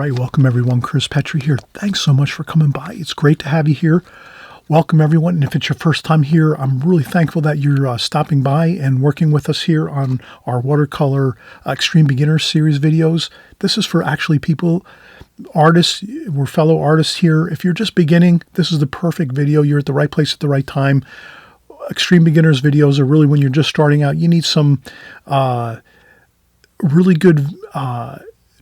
right, welcome everyone. Chris Petrie here. Thanks so much for coming by. It's great to have you here. Welcome everyone. And if it's your first time here, I'm really thankful that you're stopping by and working with us here on our Watercolor Extreme Beginners series videos. This is for actually people, artists. We're fellow artists here. If you're just beginning, this is the perfect video. You're at the right place at the right time. Extreme Beginners videos are really when you're just starting out. You need some really good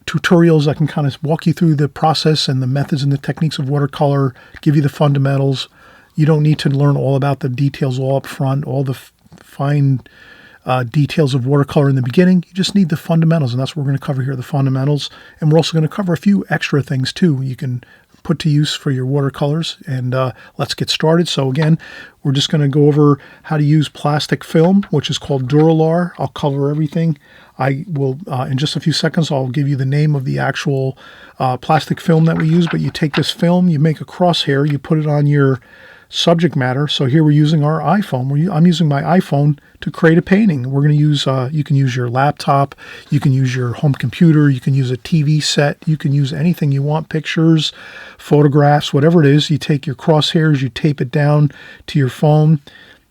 tutorials that can kind of walk you through the process and the methods and the techniques of watercolor, give you the fundamentals. You don't need to learn all about the details all up front, all the fine details of watercolor in the beginning. You just need the fundamentals, and that's what we're going to cover here, the fundamentals. And we're also going to cover a few extra things too you can put to use for your watercolors. And let's get started. So again, we're just going to go over how to use plastic film, which is called Duralar. I'll cover everything. I will, in just a few seconds, I'll give you the name of the actual plastic film that we use. But you take this film, you make a crosshair, you put it on your subject matter. So here we're using our iPhone. I'm using my iPhone to create a painting. We're going to use, you can use your laptop, you can use your home computer, you can use a TV set, you can use anything you want, pictures, photographs, whatever it is. You take your crosshairs, you tape it down to your phone.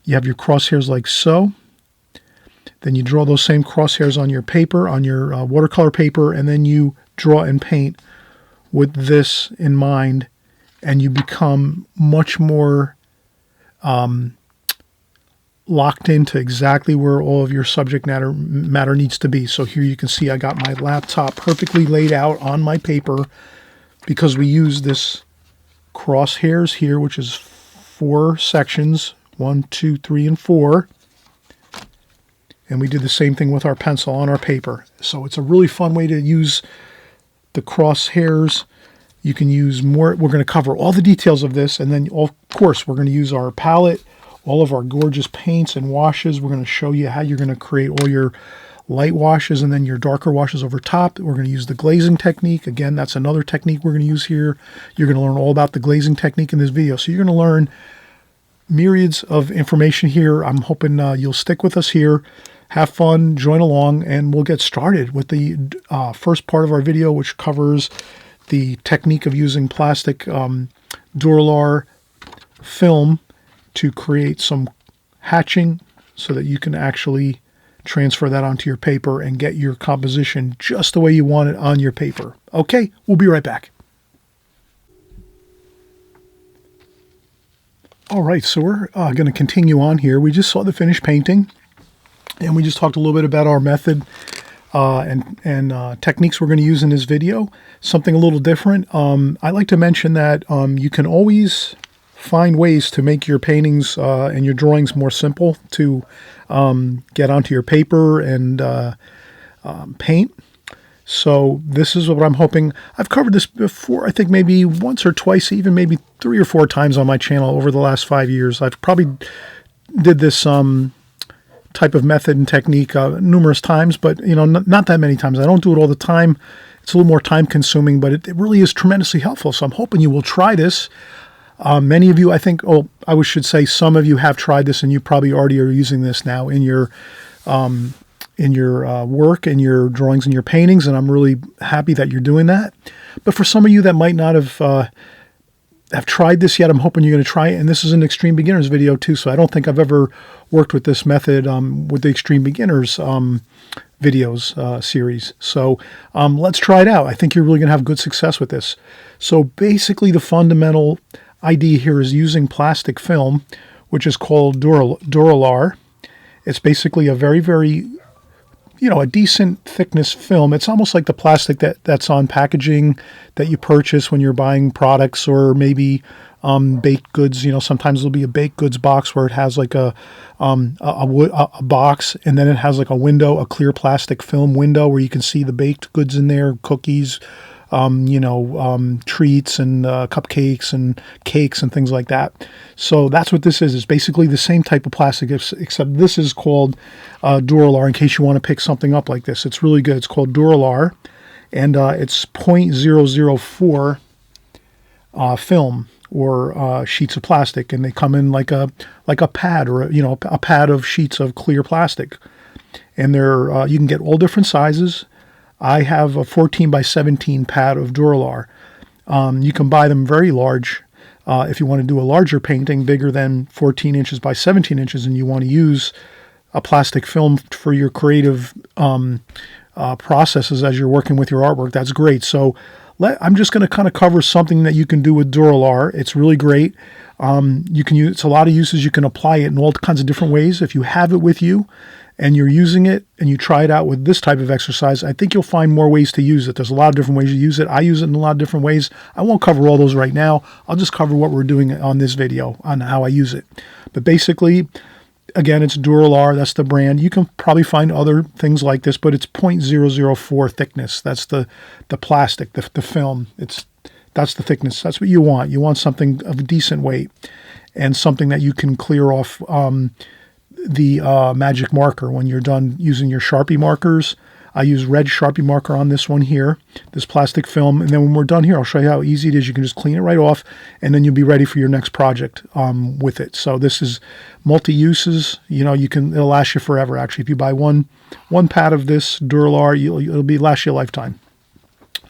You have your crosshairs like so. Then you draw those same crosshairs on your paper, on your watercolor paper, and then you draw and paint with this in mind, and you become much more locked into exactly where all of your subject matter needs to be. So here you can see I got my laptop perfectly laid out on my paper because we use this crosshairs here, which is 4 sections, 1, 2, 3, and 4. And we did the same thing with our pencil on our paper. So it's a really fun way to use the crosshairs. You can use more. We're going to cover all the details of this. And then, of course, we're going to use our palette, all of our gorgeous paints and washes. We're going to show you how you're going to create all your light washes and then your darker washes over top. We're going to use the glazing technique. Again, that's another technique we're going to use here. You're going to learn all about the glazing technique in this video. So you're going to learn myriads of information here. I'm hoping you'll stick with us here. Have fun, join along, and we'll get started with the first part of our video, which covers the technique of using plastic Duralar film to create some hatching so that you can actually transfer that onto your paper and get your composition just the way you want it on your paper. Okay, we'll be right back. All right, so we're going to continue on here. We just saw the finished painting. And we just talked a little bit about our method and techniques we're going to use in this video. Something a little different. I like to mention that you can always find ways to make your paintings and your drawings more simple to get onto your paper and paint. So this is what I'm hoping. I've covered this before, I think maybe once or twice, even maybe 3 or 4 times on my channel over the last 5 years. I've probably did this type of method and technique numerous times, but not that many times. I don't do it all the time. It's a little more time consuming, but it really is tremendously helpful. So I'm hoping you will try this. Many of you, I think, should say some of you have tried this, and you probably already are using this now in your work and your drawings and your paintings, and I'm really happy that you're doing that. But for some of you that might not have tried this yet, I'm hoping you're going to try it. And this is an Extreme Beginners video too, so I don't think I've ever worked with this method with the Extreme Beginners videos series. So let's try it out. I think you're really going to have good success with this. So basically the fundamental idea here is using plastic film, which is called Duralar. It's basically a very, very a decent thickness film. It's almost like the plastic that's on packaging that you purchase when you're buying products or maybe baked goods. Sometimes there'll be a baked goods box where it has like a box, and then it has like a window, a clear plastic film window where you can see the baked goods in there, cookies, treats and cupcakes and cakes and things like that. So that's what this is. It's basically the same type of plastic, except this is called Duralar, in case you want to pick something up like this. It's really good. It's called Duralar, and it's 0.004 film or sheets of plastic, and they come in like a pad or a pad of sheets of clear plastic. And they're you can get all different sizes. I have a 14 by 17 pad of Duralar. You can buy them very large if you want to do a larger painting, bigger than 14 inches by 17 inches, and you want to use a plastic film for your creative processes as you're working with your artwork. That's great. So I'm just going to kind of cover something that you can do with Duralar. It's really great. You can use, it's a lot of uses. You can apply it in all kinds of different ways. If you have it with you and you're using it and you try it out with this type of exercise, I think you'll find more ways to use it. There's a lot of different ways to use it. I use it in a lot of different ways. I won't cover all those right now. I'll just cover what we're doing on this video on how I use it. But basically, again, it's Duralar. That's the brand. You can probably find other things like this, but it's 0.004 thickness. That's the plastic, the film. That's the thickness. That's what you want. You want something of a decent weight and something that you can clear off the magic marker when you're done using your Sharpie markers. I use red Sharpie marker on this one here, this plastic film. And then when we're done here, I'll show you how easy it is. You can just clean it right off, and then you'll be ready for your next project with it. So this is multi-uses. You know, it'll last you forever, actually. If you buy one pad of this Duralar, it'll last you a lifetime.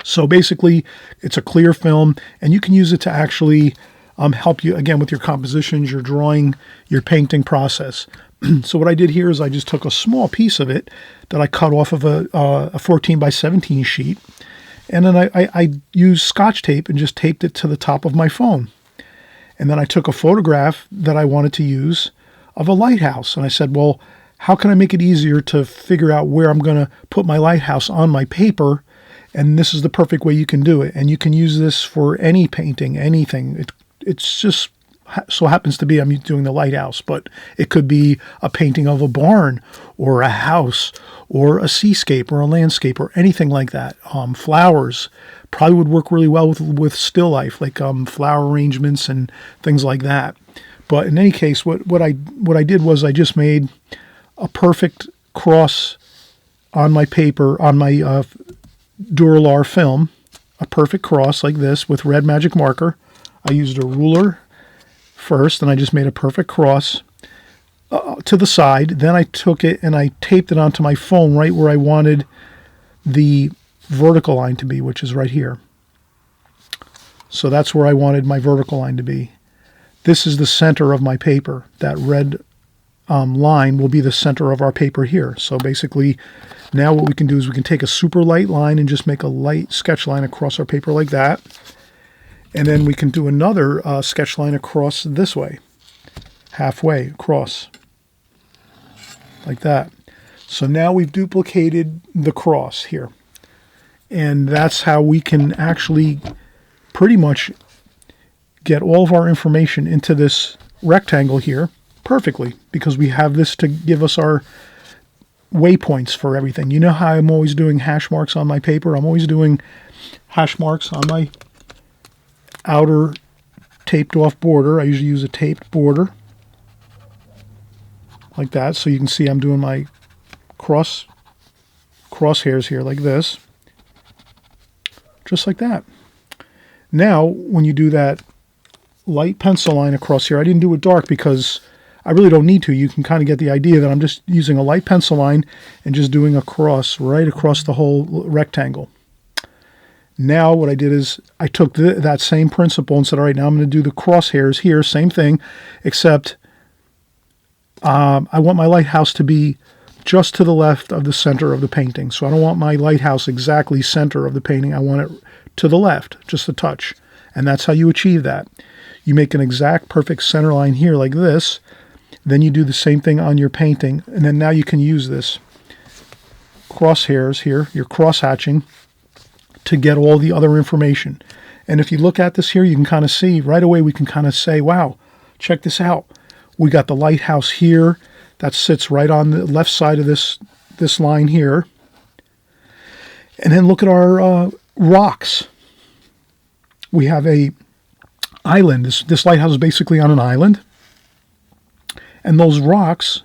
So basically, it's a clear film, and you can use it to actually help you, again, with your compositions, your drawing, your painting process. So what I did here is I just took a small piece of it that I cut off of a 14 by 17 sheet, and then I used Scotch tape and just taped it to the top of my phone. And then I took a photograph that I wanted to use of a lighthouse, and I said, well, how can I make it easier to figure out where I'm going to put my lighthouse on my paper? And this is the perfect way you can do it. And you can use this for any painting, anything. It's just so happens to be I'm doing the lighthouse, but it could be a painting of a barn or a house or a seascape or a landscape or anything like that. Flowers probably would work really well with still life, like flower arrangements and things like that. But in any case, what I did was I just made a perfect cross on my paper, on my Duralar film, a perfect cross like this with red magic marker. I used a ruler first, and I just made a perfect cross to the side. Then I took it and I taped it onto my phone right where I wanted the vertical line to be, which is right here. So that's where I wanted my vertical line to be. This is the center of my paper. That red line will be the center of our paper here. So basically, now what we can do is we can take a super light line and just make a light sketch line across our paper like that. And then we can do another sketch line across this way, halfway across, like that. So now we've duplicated the cross here. And that's how we can actually pretty much get all of our information into this rectangle here perfectly, because we have this to give us our waypoints for everything. You know how I'm always doing hash marks on my paper? I'm always doing hash marks on my outer taped off border. I usually use a taped border like that, so you can see I'm doing my crosshairs here like this, just like that. Now when you do that light pencil line across here, I didn't do it dark because I really don't need to. You can kind of get the idea that I'm just using a light pencil line and just doing a cross right across the whole rectangle. Now what I did is I took that same principle and said, all right, now I'm going to do the crosshairs here, same thing, except I want my lighthouse to be just to the left of the center of the painting. So I don't want my lighthouse exactly center of the painting. I want it to the left, just a touch. And that's how you achieve that. You make an exact perfect center line here like this. Then you do the same thing on your painting. And then now you can use this crosshairs here, your cross-hatching, to get all the other information. And if you look at this here, you can kind of see right away, we can kind of say, wow, check this out. We got the lighthouse here that sits right on the left side of this line here. And then look at our rocks. We have a island. This lighthouse is basically on an island. And those rocks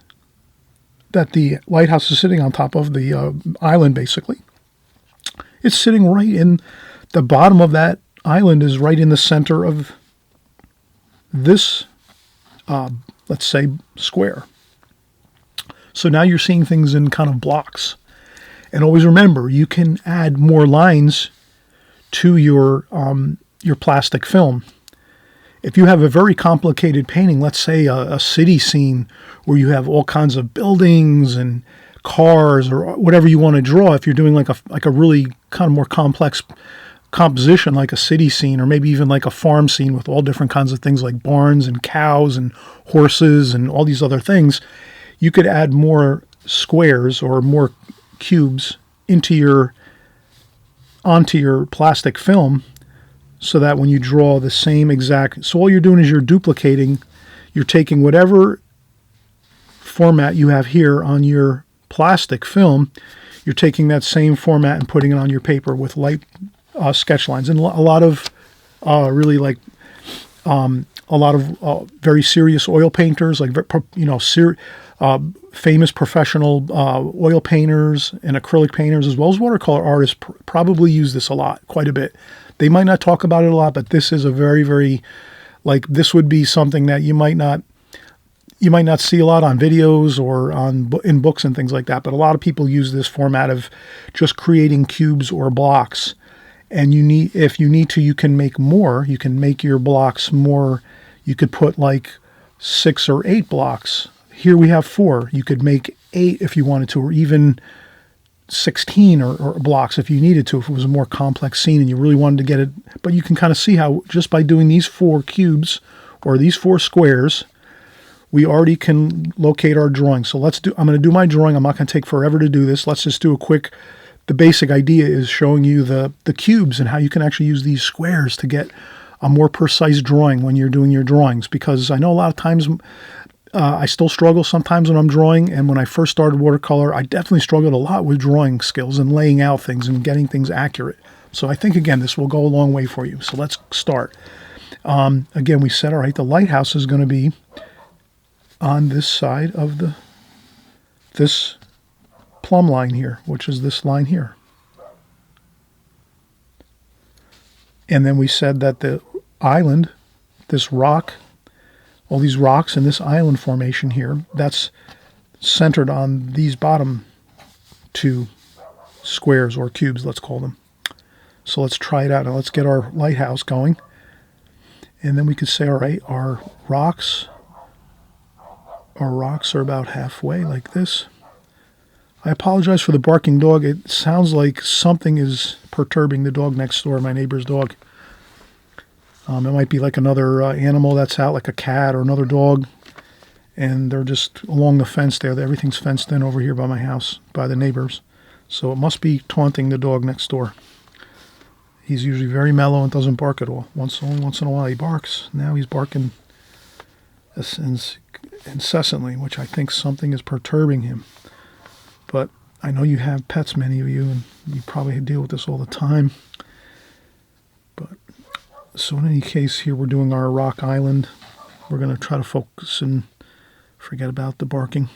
that the lighthouse is sitting on top of, the island basically, it's sitting right in the bottom of that island, is right in the center of this, let's say, square. So now you're seeing things in kind of blocks. And always remember, you can add more lines to your plastic film. If you have a very complicated painting, let's say a city scene where you have all kinds of buildings and cars or whatever you want to draw, if you're doing like a really kind of more complex composition like a city scene, or maybe even like a farm scene with all different kinds of things like barns and cows and horses and all these other things, you could add more squares or more cubes onto your plastic film, so that when you draw the same exact, so all you're doing is you're taking whatever format you have here on your plastic film, you're taking that same format and putting it on your paper with light sketch lines. And a lot of very serious oil painters, like famous professional oil painters and acrylic painters, as well as watercolor artists, probably use this quite a bit. They might not talk about it a lot, but this is a very, very, this would be something that you might not see a lot on videos or in books and things like that. But a lot of people use this format of just creating cubes or blocks. And if you need to, you can make more. You can make your blocks more. You could put like 6 or 8 blocks. Here we have 4. You could make 8 if you wanted to, or even 16 or blocks if you needed to, if it was a more complex scene and you really wanted to get it. But you can kind of see how just by doing these 4 cubes or these 4 squares, we already can locate our drawing. So I'm going to do my drawing. I'm not going to take forever to do this. Let's just do the basic idea is showing you the cubes and how you can actually use these squares to get a more precise drawing when you're doing your drawings. Because I know a lot of times I still struggle sometimes when I'm drawing, and when I first started watercolor, I definitely struggled a lot with drawing skills and laying out things and getting things accurate. So I think, again, this will go a long way for you. So let's start. Again, we said, all right, the lighthouse is going to be on this side of this plumb line here, which is this line here. And then we said that the island, this rock, all these rocks in this island formation here, that's centered on these bottom 2 squares or cubes, let's call them. So let's try it out. Now let's get our lighthouse going. And then we could say, all right, our rocks are about halfway like this. I apologize for the barking dog. It sounds like something is perturbing the dog next door, my neighbor's dog. It might be like another animal that's out, like a cat or another dog. And they're just along the fence there. Everything's fenced in over here by my house, by the neighbors. So it must be taunting the dog next door. He's usually very mellow and doesn't bark at all. Once in a while he barks. Now he's barking incessantly, which I think something is perturbing him. But I know you have pets, many of you, and you probably deal with this all the time. So in any case, here we're doing our rock island. We're going to try to focus and forget about the barking.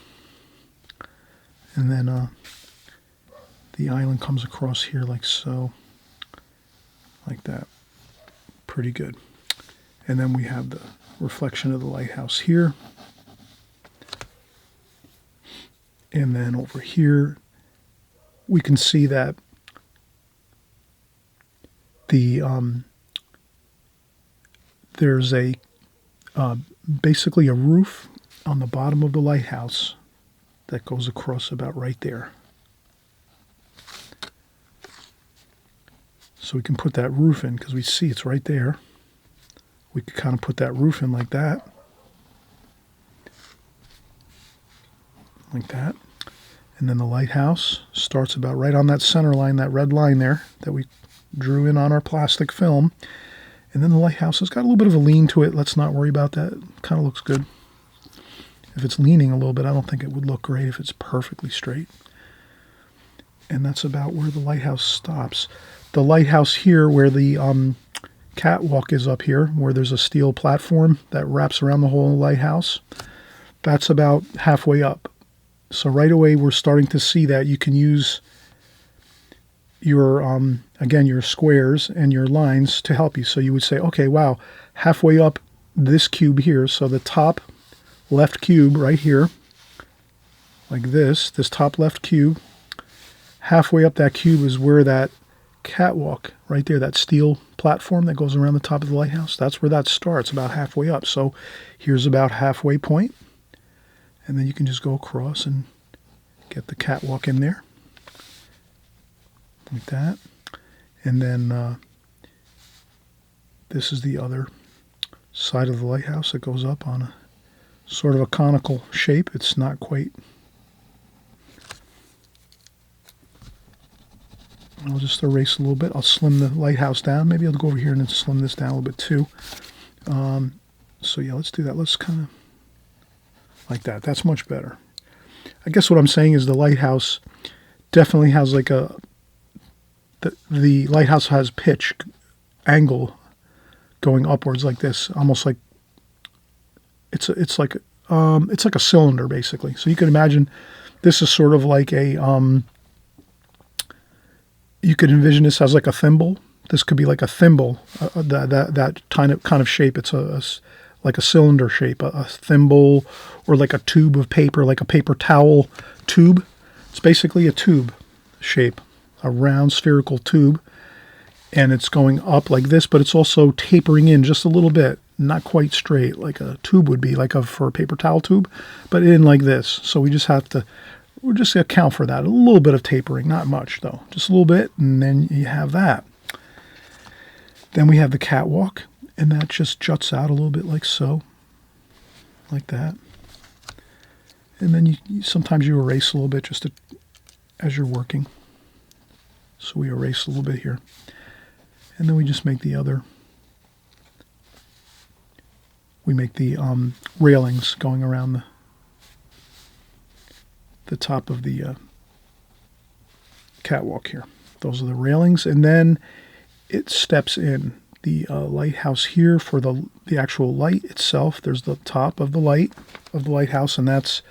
And then the island comes across here like so, like that. Pretty good. And then we have the reflection of the lighthouse here. And then over here, we can see that there's basically a roof on the bottom of the lighthouse that goes across about right there. So we can put that roof in because we see it's right there. We could kind of put that roof in like that. Like that. And then the lighthouse starts about right on that center line, that red line there that we drew in on our plastic film. And then the lighthouse has got a little bit of a lean to it. Let's not worry about that. It kind of looks good. If it's leaning a little bit, I don't think it would look great if it's perfectly straight. And that's about where the lighthouse stops. The lighthouse here, where the catwalk is up here, where there's a steel platform that wraps around the whole lighthouse, that's about halfway up. So right away, we're starting to see that you can use your, again, your squares and your lines to help you. So you would say, okay, wow, halfway up this cube here, so the top left cube right here, like this top left cube, halfway up that cube is where that catwalk right there, that steel platform that goes around the top of the lighthouse, that's where that starts, about halfway up. So here's about halfway point, and then you can just go across and get the catwalk in there like that. And then this is the other side of the lighthouse that goes up on a sort of a conical shape. It's not quite. I'll just erase a little bit. I'll slim the lighthouse down. Maybe I'll go over here and then slim this down a little bit too. So yeah, let's do that. Let's kind of like that. That's much better. I guess what I'm saying is the lighthouse definitely has like a, the lighthouse has pitch, angle going upwards like this, almost like it's like a cylinder basically. So you can imagine this is sort of like a you could envision this as like a thimble. This could be like a thimble, that kind of shape. It's like a cylinder shape, a thimble, or like a tube of paper, like a paper towel tube. It's basically a tube shape, a round spherical tube, and it's going up like this, but it's also tapering in just a little bit, not quite straight like a tube would be, like for a paper towel tube, but in like this. So we just account for that. A little bit of tapering, not much though, just a little bit, and then you have that. Then we have the catwalk, and that just juts out a little bit like so, like that. And then sometimes you erase a little bit just as you're working. So we erase a little bit here. And then we just make the railings going around the top of the catwalk here. Those are the railings, and then it steps in the lighthouse here for the actual light itself. There's the top of the lighthouse, and that's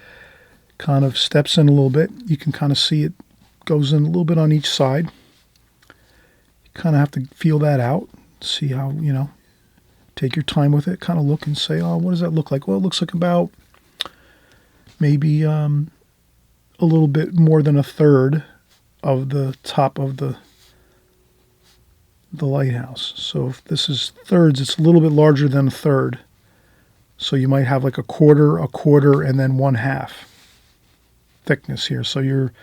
kind of steps in a little bit. You can kind of see it goes in a little bit on each side. You kind of have to feel that out, see how, take your time with it, kind of look and say, oh, what does that look like? Well, it looks like about maybe a little bit more than a third of the top of the lighthouse. So if this is thirds, it's a little bit larger than a third. So you might have like a quarter, and then 1/2 thickness here. So you're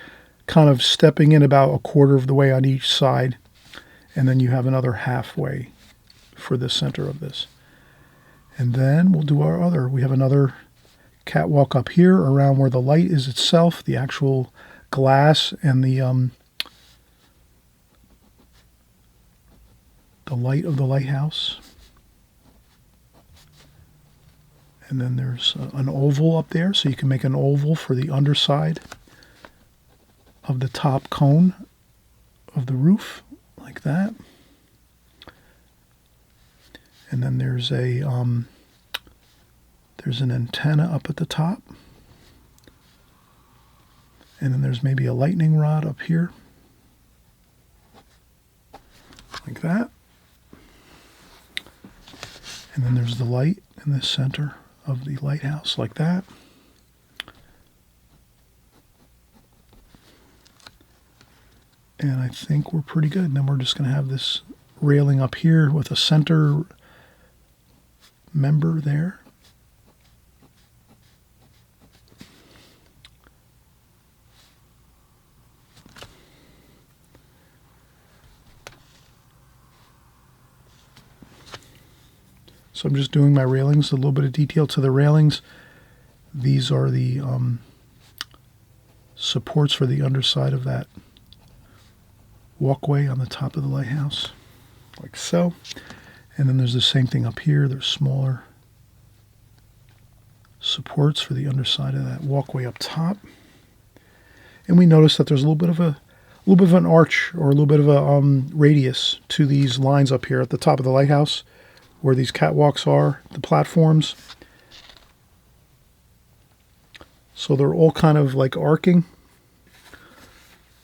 kind of stepping in about a quarter of the way on each side, and then you have another halfway for the center of this. And then we'll do we have another catwalk up here around where the light is itself, the actual glass and the light of the lighthouse. And then there's an oval up there, so you can make an oval for the underside of the top cone of the roof, like that. And then there's an antenna up at the top. And then there's maybe a lightning rod up here, like that. And then there's the light in the center of the lighthouse, like that. And I think we're pretty good. And then we're just going to have this railing up here with a center member there. So I'm just doing my railings, a little bit of detail to the railings. These are the supports for the underside of that walkway on the top of the lighthouse, like so. And then there's the same thing up here. There's smaller supports for the underside of that walkway up top. And we notice that there's a little bit of an arch, or a little bit of a radius to these lines up here at the top of the lighthouse, where these catwalks are, the platforms. So they're all kind of like arcing,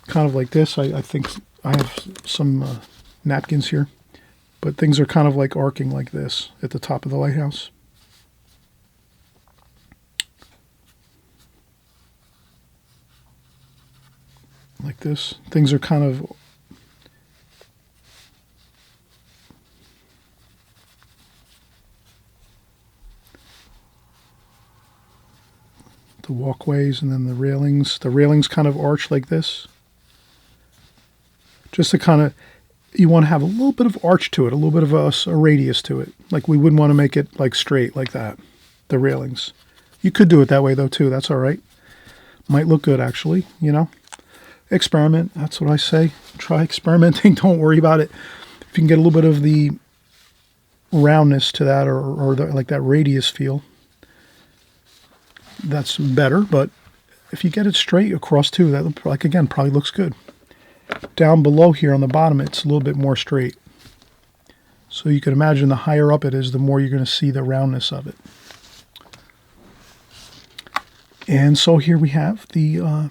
kind of like this. I think I have some napkins here, but things are kind of like arcing like this at the top of the lighthouse. like this. Things are kind of the walkways and then the railings. The railings kind of arch like this. Just to kind of, you want to have a little bit of arch to it, a little bit of a radius to it. Like we wouldn't want to make it like straight like that, the railings. You could do it that way though too, that's all right. Might look good actually, you know. Experiment, that's what I say. Try experimenting, don't worry about it. If you can get a little bit of the roundness to that or like that radius feel, that's better. But if you get it straight across too, that, like again, probably looks good. Down below here on the bottom, it's a little bit more straight. So you can imagine the higher up it is, the more you're going to see the roundness of it. And so here we have the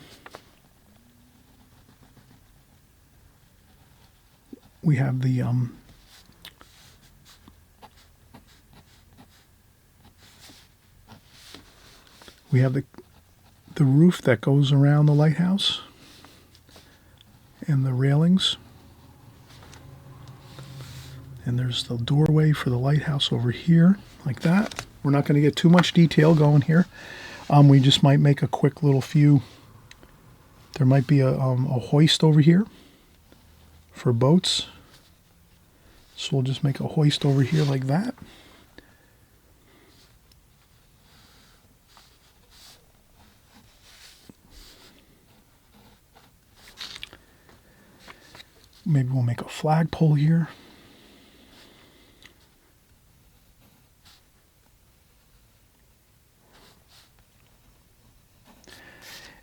we have the roof that goes around the lighthouse and the railings. And there's the doorway for the lighthouse over here, like that. We're not going to get too much detail going here. We just might make a quick little few. There might be a hoist over here for boats. So we'll just make a hoist over here like that. Maybe we'll make a flagpole here.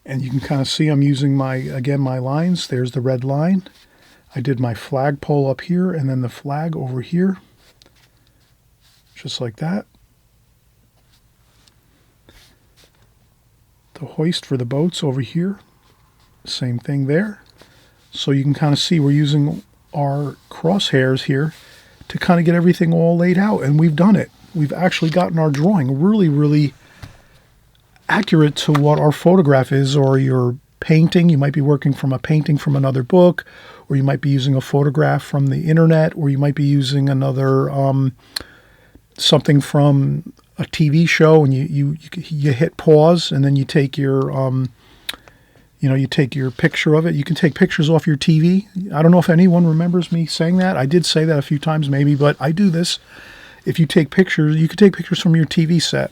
And you can kind of see I'm using my lines. There's the red line. I did my flagpole up here and then the flag over here. Just like that. The hoist for the boats over here. Same thing there. So you can kind of see we're using our crosshairs here to kind of get everything all laid out. And we've done it. We've actually gotten our drawing really, really accurate to what our photograph is, or your painting. You might be working from a painting from another book, or you might be using a photograph from the internet, or you might be using another something from a TV show, and you hit pause, and then you take your you take your picture of it. You can take pictures off your TV. I don't know if anyone remembers me saying that. I did say that a few times maybe, but I do this. If you take pictures, you can take pictures from your TV set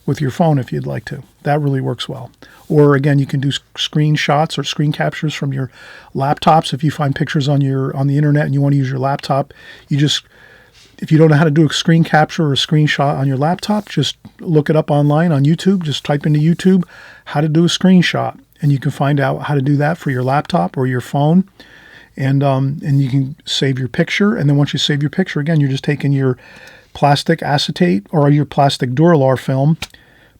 with your phone if you'd like to. That really works well. Or again, you can do screenshots or screen captures from your laptops. If you find pictures on the internet and you want to use your laptop, if you don't know how to do a screen capture or a screenshot on your laptop, just look it up online on YouTube. Just type into YouTube how to do a screenshot, and you can find out how to do that for your laptop or your phone. And you can save your picture. And then once you save your picture, again, you're just taking your plastic acetate or your plastic Duralar film,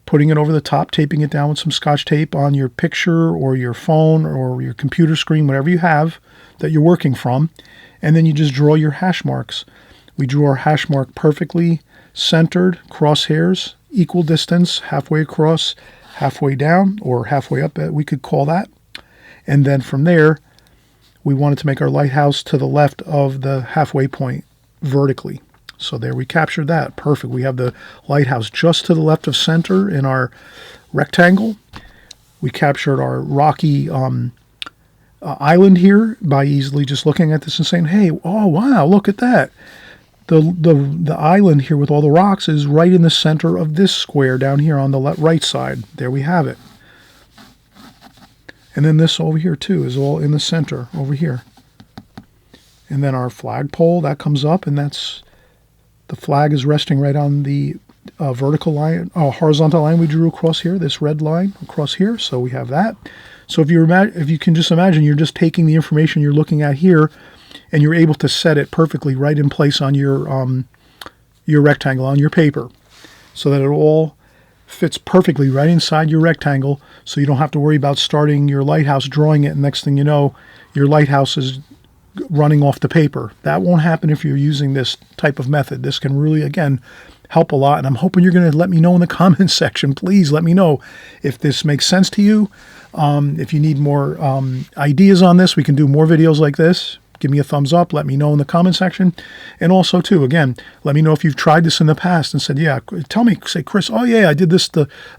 putting it over the top, taping it down with some Scotch tape on your picture or your phone or your computer screen, whatever you have that you're working from, and then you just draw your hash marks. We drew our hash mark perfectly centered, crosshairs, equal distance, halfway across, halfway down, or halfway up, we could call that. And then from there, we wanted to make our lighthouse to the left of the halfway point vertically. So there we captured that. Perfect. We have the lighthouse just to the left of center in our rectangle. We captured our rocky island here by easily just looking at this and saying, hey, oh, wow, look at that. The island here with all the rocks is right in the center of this square down here on the right side. There we have it. And then this over here too is all in the center over here. And then our flagpole, that comes up, and the flag is resting right on the vertical line, horizontal line we drew across here, this red line across here. So we have that. So if you can just imagine, you're just taking the information you're looking at here, and you're able to set it perfectly right in place on your rectangle, on your paper, so that it all fits perfectly right inside your rectangle, so you don't have to worry about starting your lighthouse, drawing it, and next thing you know, your lighthouse is running off the paper. That won't happen if you're using this type of method. This can really, again, help a lot. And I'm hoping you're going to let me know in the comments section. Please let me know if this makes sense to you. If you need more ideas on this, we can do more videos like this. Give me a thumbs up. Let me know in the comment section. And also, too, again, let me know if you've tried this in the past and said, yeah, tell me, say, Chris, oh, yeah, I did this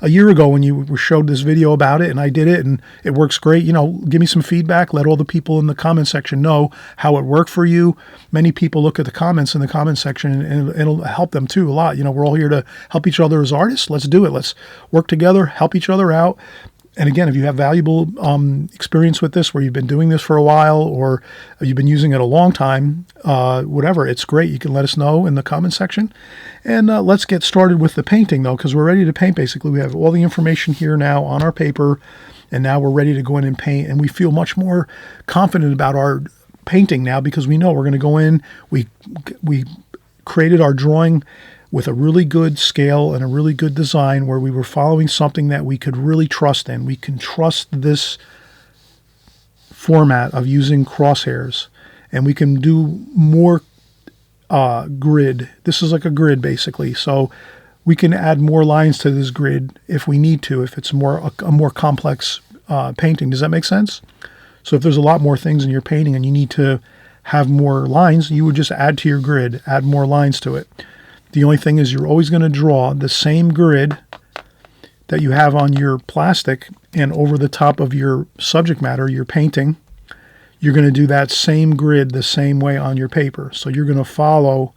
a year ago when you showed this video about it, and I did it, and it works great. You know, give me some feedback. Let all the people in the comment section know how it worked for you. Many people look at the comments in the comment section, and it'll help them, too, a lot. You know, we're all here to help each other as artists. Let's do it. Let's work together, help each other out. And again, if you have valuable experience with this, where you've been doing this for a while, or you've been using it a long time, whatever, it's great. You can let us know in the comment section. And let's get started with the painting, though, because we're ready to paint, basically. We have all the information here now on our paper, and now we're ready to go in and paint. And we feel much more confident about our painting now, because we know we're going to go in. We created our drawing with a really good scale and a really good design, where we were following something that we could really trust in. We can trust this format of using crosshairs, and we can do more grid. This is like a grid, basically. So we can add more lines to this grid if we need to, if it's a more complex painting. Does that make sense? So if there's a lot more things in your painting and you need to have more lines, you would just add to your grid, add more lines to it. The only thing is, you're always going to draw the same grid that you have on your plastic, and over the top of your subject matter, your painting, you're going to do that same grid the same way on your paper. So you're going to follow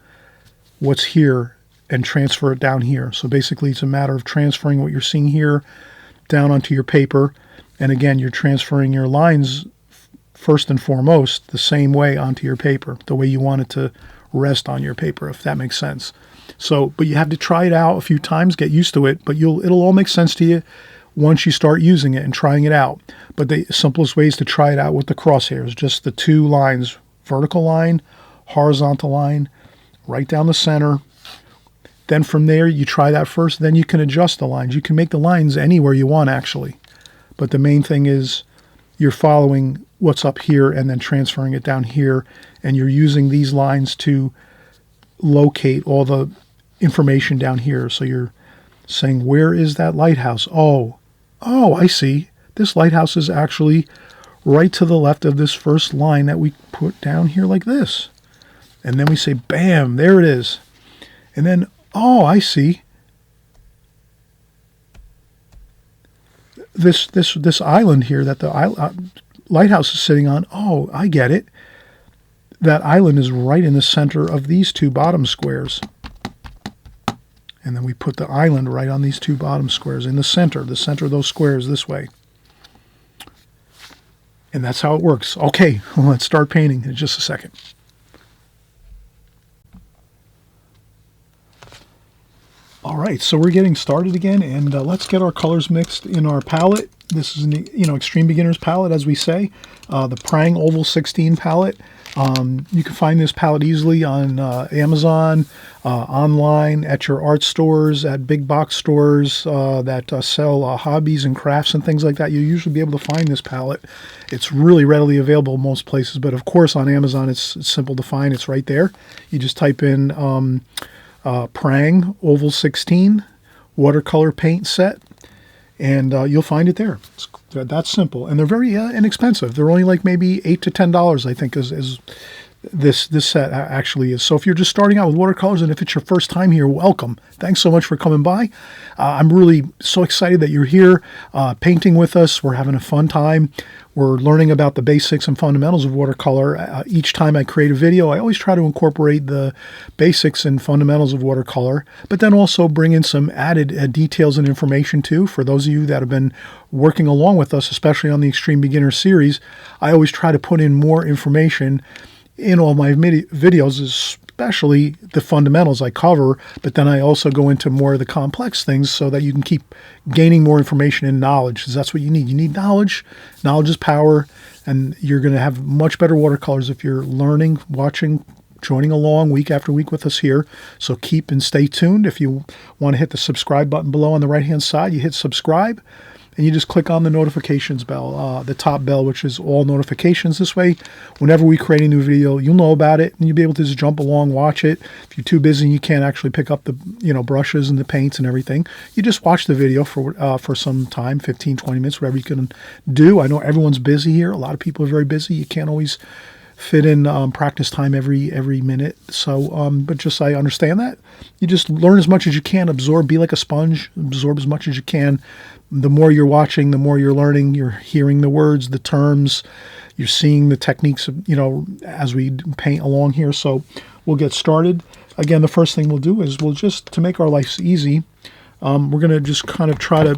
what's here and transfer it down here. So basically, it's a matter of transferring what you're seeing here down onto your paper. And again, you're transferring your lines first and foremost the same way onto your paper, the way you want it to rest on your paper, if that makes sense. So, but you have to try it out a few times, get used to it, but it'll all make sense to you once you start using it and trying it out. But the simplest way is to try it out with the crosshairs, just the two lines, vertical line, horizontal line, right down the center. Then from there, you try that first, then you can adjust the lines. You can make the lines anywhere you want, actually. But the main thing is you're following what's up here and then transferring it down here, and you're using these lines to locate all the information down here. So you're saying, where is that lighthouse? Oh, I see. This lighthouse is actually right to the left of this first line that we put down here like this. And then we say, bam, there it is. And then, oh, I see. This island here that the lighthouse is sitting on. Oh, I get it. That island is right in the center of these two bottom squares. And then we put the island right on these two bottom squares in the center of those squares this way. And that's how it works. Okay, well, let's start painting in just a second. All right, so we're getting started again, and let's get our colors mixed in our palette. This is an extreme beginner's palette, as we say, the Prang Oval 16 palette. You can find this palette easily on Amazon, online, at your art stores, at big box stores that sell hobbies and crafts and things like that. You'll usually be able to find this palette. It's really readily available in most places, but of course on Amazon it's simple to find. It's right there. You just type in Prang Oval 16 watercolor paint set, and you'll find it there. That's simple, and they're very inexpensive. They're only like maybe $8 to $10, I think, is this set actually is. So if you're just starting out with watercolors, and if it's your first time here, welcome. Thanks so much for coming by. I'm really so excited that you're here painting with us. We're having a fun time. We're learning about the basics and fundamentals of watercolor. Each time I create a video, I always try to incorporate the basics and fundamentals of watercolor, but then also bring in some added details and information too. For those of you that have been working along with us, especially on the Extreme Beginner series, I always try to put in more information in all my videos, especially the fundamentals I cover, but then I also go into more of the complex things so that you can keep gaining more information and knowledge, because that's what you need. You need knowledge. Knowledge is power, and you're going to have much better watercolors if you're learning, watching, joining along week after week with us here. So keep and stay tuned. If you want to hit the subscribe button below on the right-hand side, you hit subscribe. and you just click on the notifications bell, the top bell, which is all notifications. This way, whenever we create a new video, you'll know about it, and you'll be able to just jump along, watch it. If you're too busy and you can't actually pick up the brushes and the paints and everything, you just watch the video for some time, 15, 20 minutes, whatever you can do. I know everyone's busy here. A lot of people are very busy. You can't always fit in practice time every minute. So, but just I understand that. You just learn as much as you can, absorb, be like a sponge, absorb as much as you can. The more you're watching, the more you're learning. You're hearing the words, the terms, you're seeing the techniques, as we paint along here. So we'll get started. Again, the first thing we'll do is we'll just, to make our life easy, we're going to just kind of try to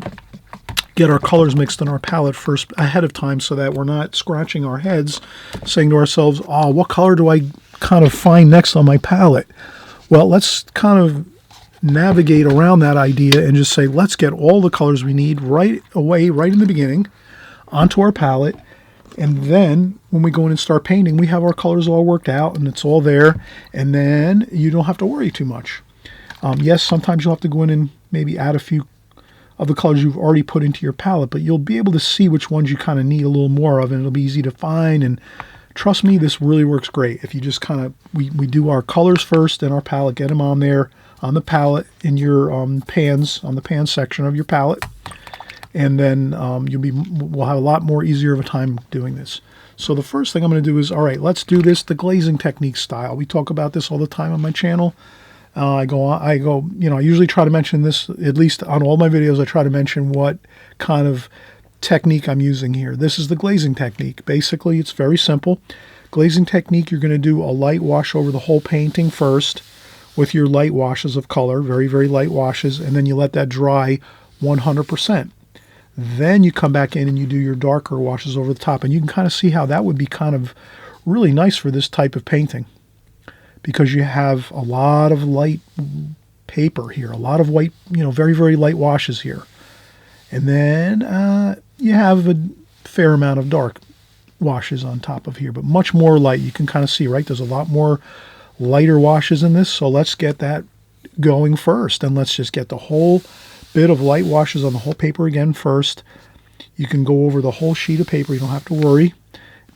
get our colors mixed in our palette first ahead of time so that we're not scratching our heads saying to ourselves, oh, what color do I kind of find next on my palette? Well, let's kind of navigate around that idea and just say, let's get all the colors we need right away, right in the beginning, onto our palette. And then when we go in and start painting, we have our colors all worked out and it's all there. And then you don't have to worry too much. Yes, sometimes you'll have to go in and maybe add a few of the colors you've already put into your palette, but you'll be able to see which ones you kind of need a little more of, and it'll be easy to find. And trust me, this really works great. If you just kind of, we do our colors first in our palette, get them on there, on the palette, in your pans, on the pan section of your palette, and then we'll have a lot more easier of a time doing this. So the first thing I'm going to do is, all right, let's do this the glazing technique style. We talk about this all the time on my channel. I usually try to mention this, at least on all my videos, I try to mention what kind of technique I'm using here. This is the glazing technique. Basically, it's very simple. Glazing technique, you're going to do a light wash over the whole painting first with your light washes of color, very, very light washes, and then you let that dry 100%. Then you come back in and you do your darker washes over the top, and you can kind of see how that would be kind of really nice for this type of painting, because you have a lot of light paper here, a lot of white, very, very light washes here. And then you have a fair amount of dark washes on top of here, but much more light. You can kind of see, right? There's a lot more lighter washes in this. So let's get that going first. And let's just get the whole bit of light washes on the whole paper again first. You can go over the whole sheet of paper. You don't have to worry.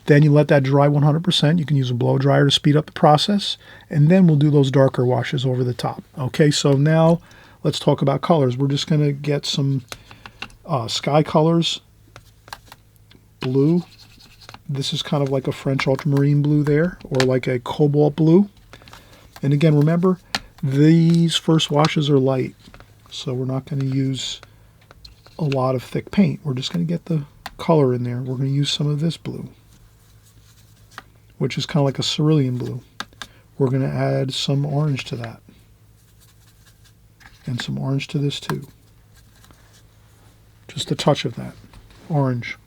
Then you let that dry 100%. You can use a blow dryer to speed up the process. And then we'll do those darker washes over the top. Okay, so now let's talk about colors. We're just going to get some sky colors. Blue. This is kind of like a French ultramarine blue there, or like a cobalt blue. And again, remember, these first washes are light. So we're not going to use a lot of thick paint. We're just going to get the color in there. We're going to use some of this blue, which is kind of like a cerulean blue. We're going to add some orange to that. And some orange to this too. Just a touch of that. Orange.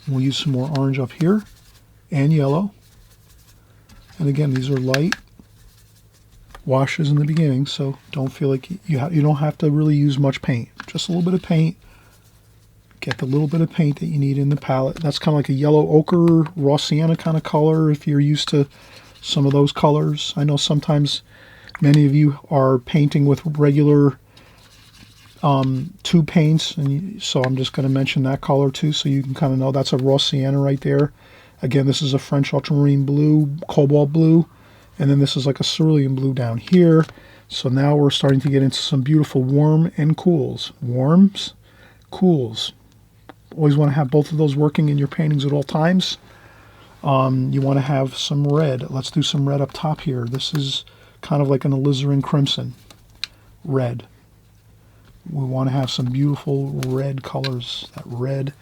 We'll use some more orange up here. And yellow. And again, these are light washes in the beginning, so don't feel like you don't have to really use much paint. Just a little bit of paint. Get the little bit of paint that you need in the palette. That's kind of like a yellow ochre, raw sienna kind of color if you're used to some of those colors. I know sometimes many of you are painting with regular tube paints, and so I'm just going to mention that color too so you can kind of know that's a raw sienna right there. Again, this is a French ultramarine blue, cobalt blue, and then this is like a cerulean blue down here. So now we're starting to get into some beautiful warm and cools. Warms, cools. Always want to have both of those working in your paintings at all times. You want to have some red. Let's do some red up top here. This is kind of like an alizarin crimson red. We want to have some beautiful red colors. That red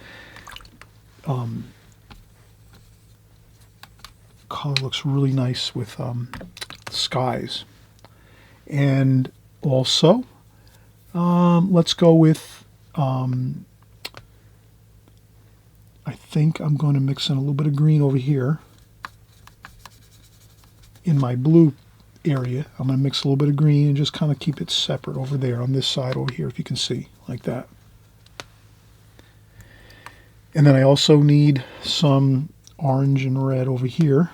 color looks really nice with skies. And also, let's go with, I think I'm going to mix in a little bit of green over here in my blue area. I'm going to mix a little bit of green and just kind of keep it separate over there on this side over here, if you can see, like that. And then I also need some orange and red over here.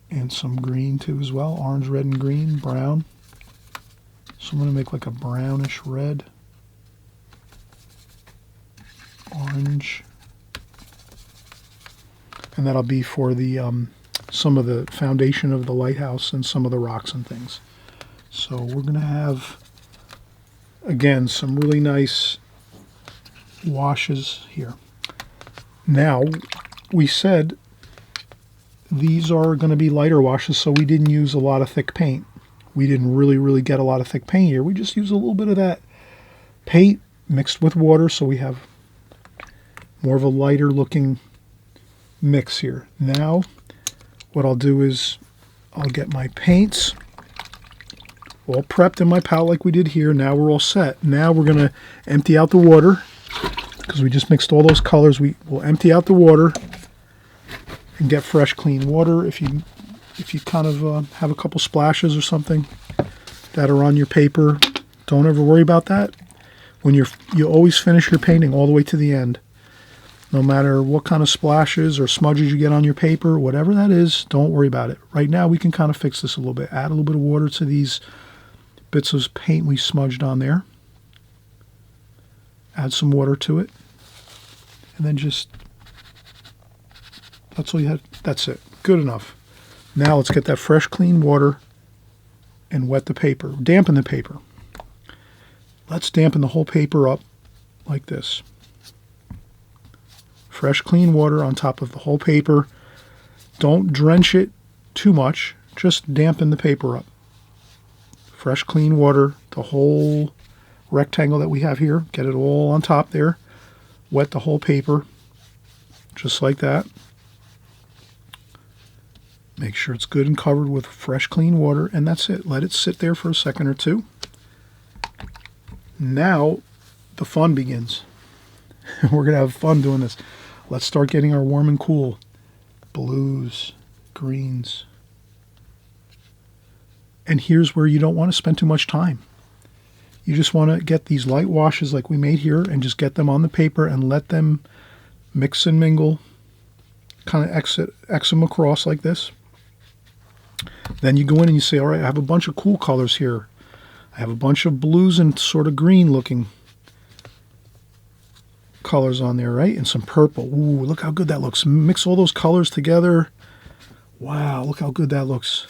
And some green too as well. Orange, red, and green, brown. So I'm going to make like a brownish red, orange, and that'll be for the some of the foundation of the lighthouse and some of the rocks and things. So we're going to have, again, some really nice washes here. Now, we said these are going to be lighter washes, so we didn't use a lot of thick paint. We didn't really get a lot of thick paint here. We just used a little bit of that paint mixed with water, so we have more of a lighter looking mix here. Now, what I'll do is I'll get my paints all prepped in my palette like we did here. Now we're all set. Now we're going to empty out the water because we just mixed all those colors. We will empty out the water and get fresh, clean water. If you kind of have a couple splashes or something that are on your paper, don't ever worry about that. When you always finish your painting all the way to the end. No matter what kind of splashes or smudges you get on your paper, whatever that is, don't worry about it. Right now we can kind of fix this a little bit. Add a little bit of water to these bits of paint we smudged on there. Add some water to it. And then just, that's all you had. That's it. Good enough. Now let's get that fresh, clean water and wet the paper. Dampen the paper. Let's dampen the whole paper up like this. Fresh, clean water on top of the whole paper. Don't drench it too much. Just dampen the paper up. Fresh, clean water, the whole rectangle that we have here. Get it all on top there. Wet the whole paper, just like that. Make sure it's good and covered with fresh, clean water, and that's it. Let it sit there for a second or two. Now, the fun begins. We're going to have fun doing this. Let's start getting our warm and cool blues, greens. And here's where you don't want to spend too much time. You just want to get these light washes like we made here and just get them on the paper and let them mix and mingle, kind of X them across like this. Then you go in and you say, all right, I have a bunch of cool colors here. I have a bunch of blues and sort of green looking colors on there, right? And some purple. Ooh, look how good that looks. Mix all those colors together. Wow, look how good that looks.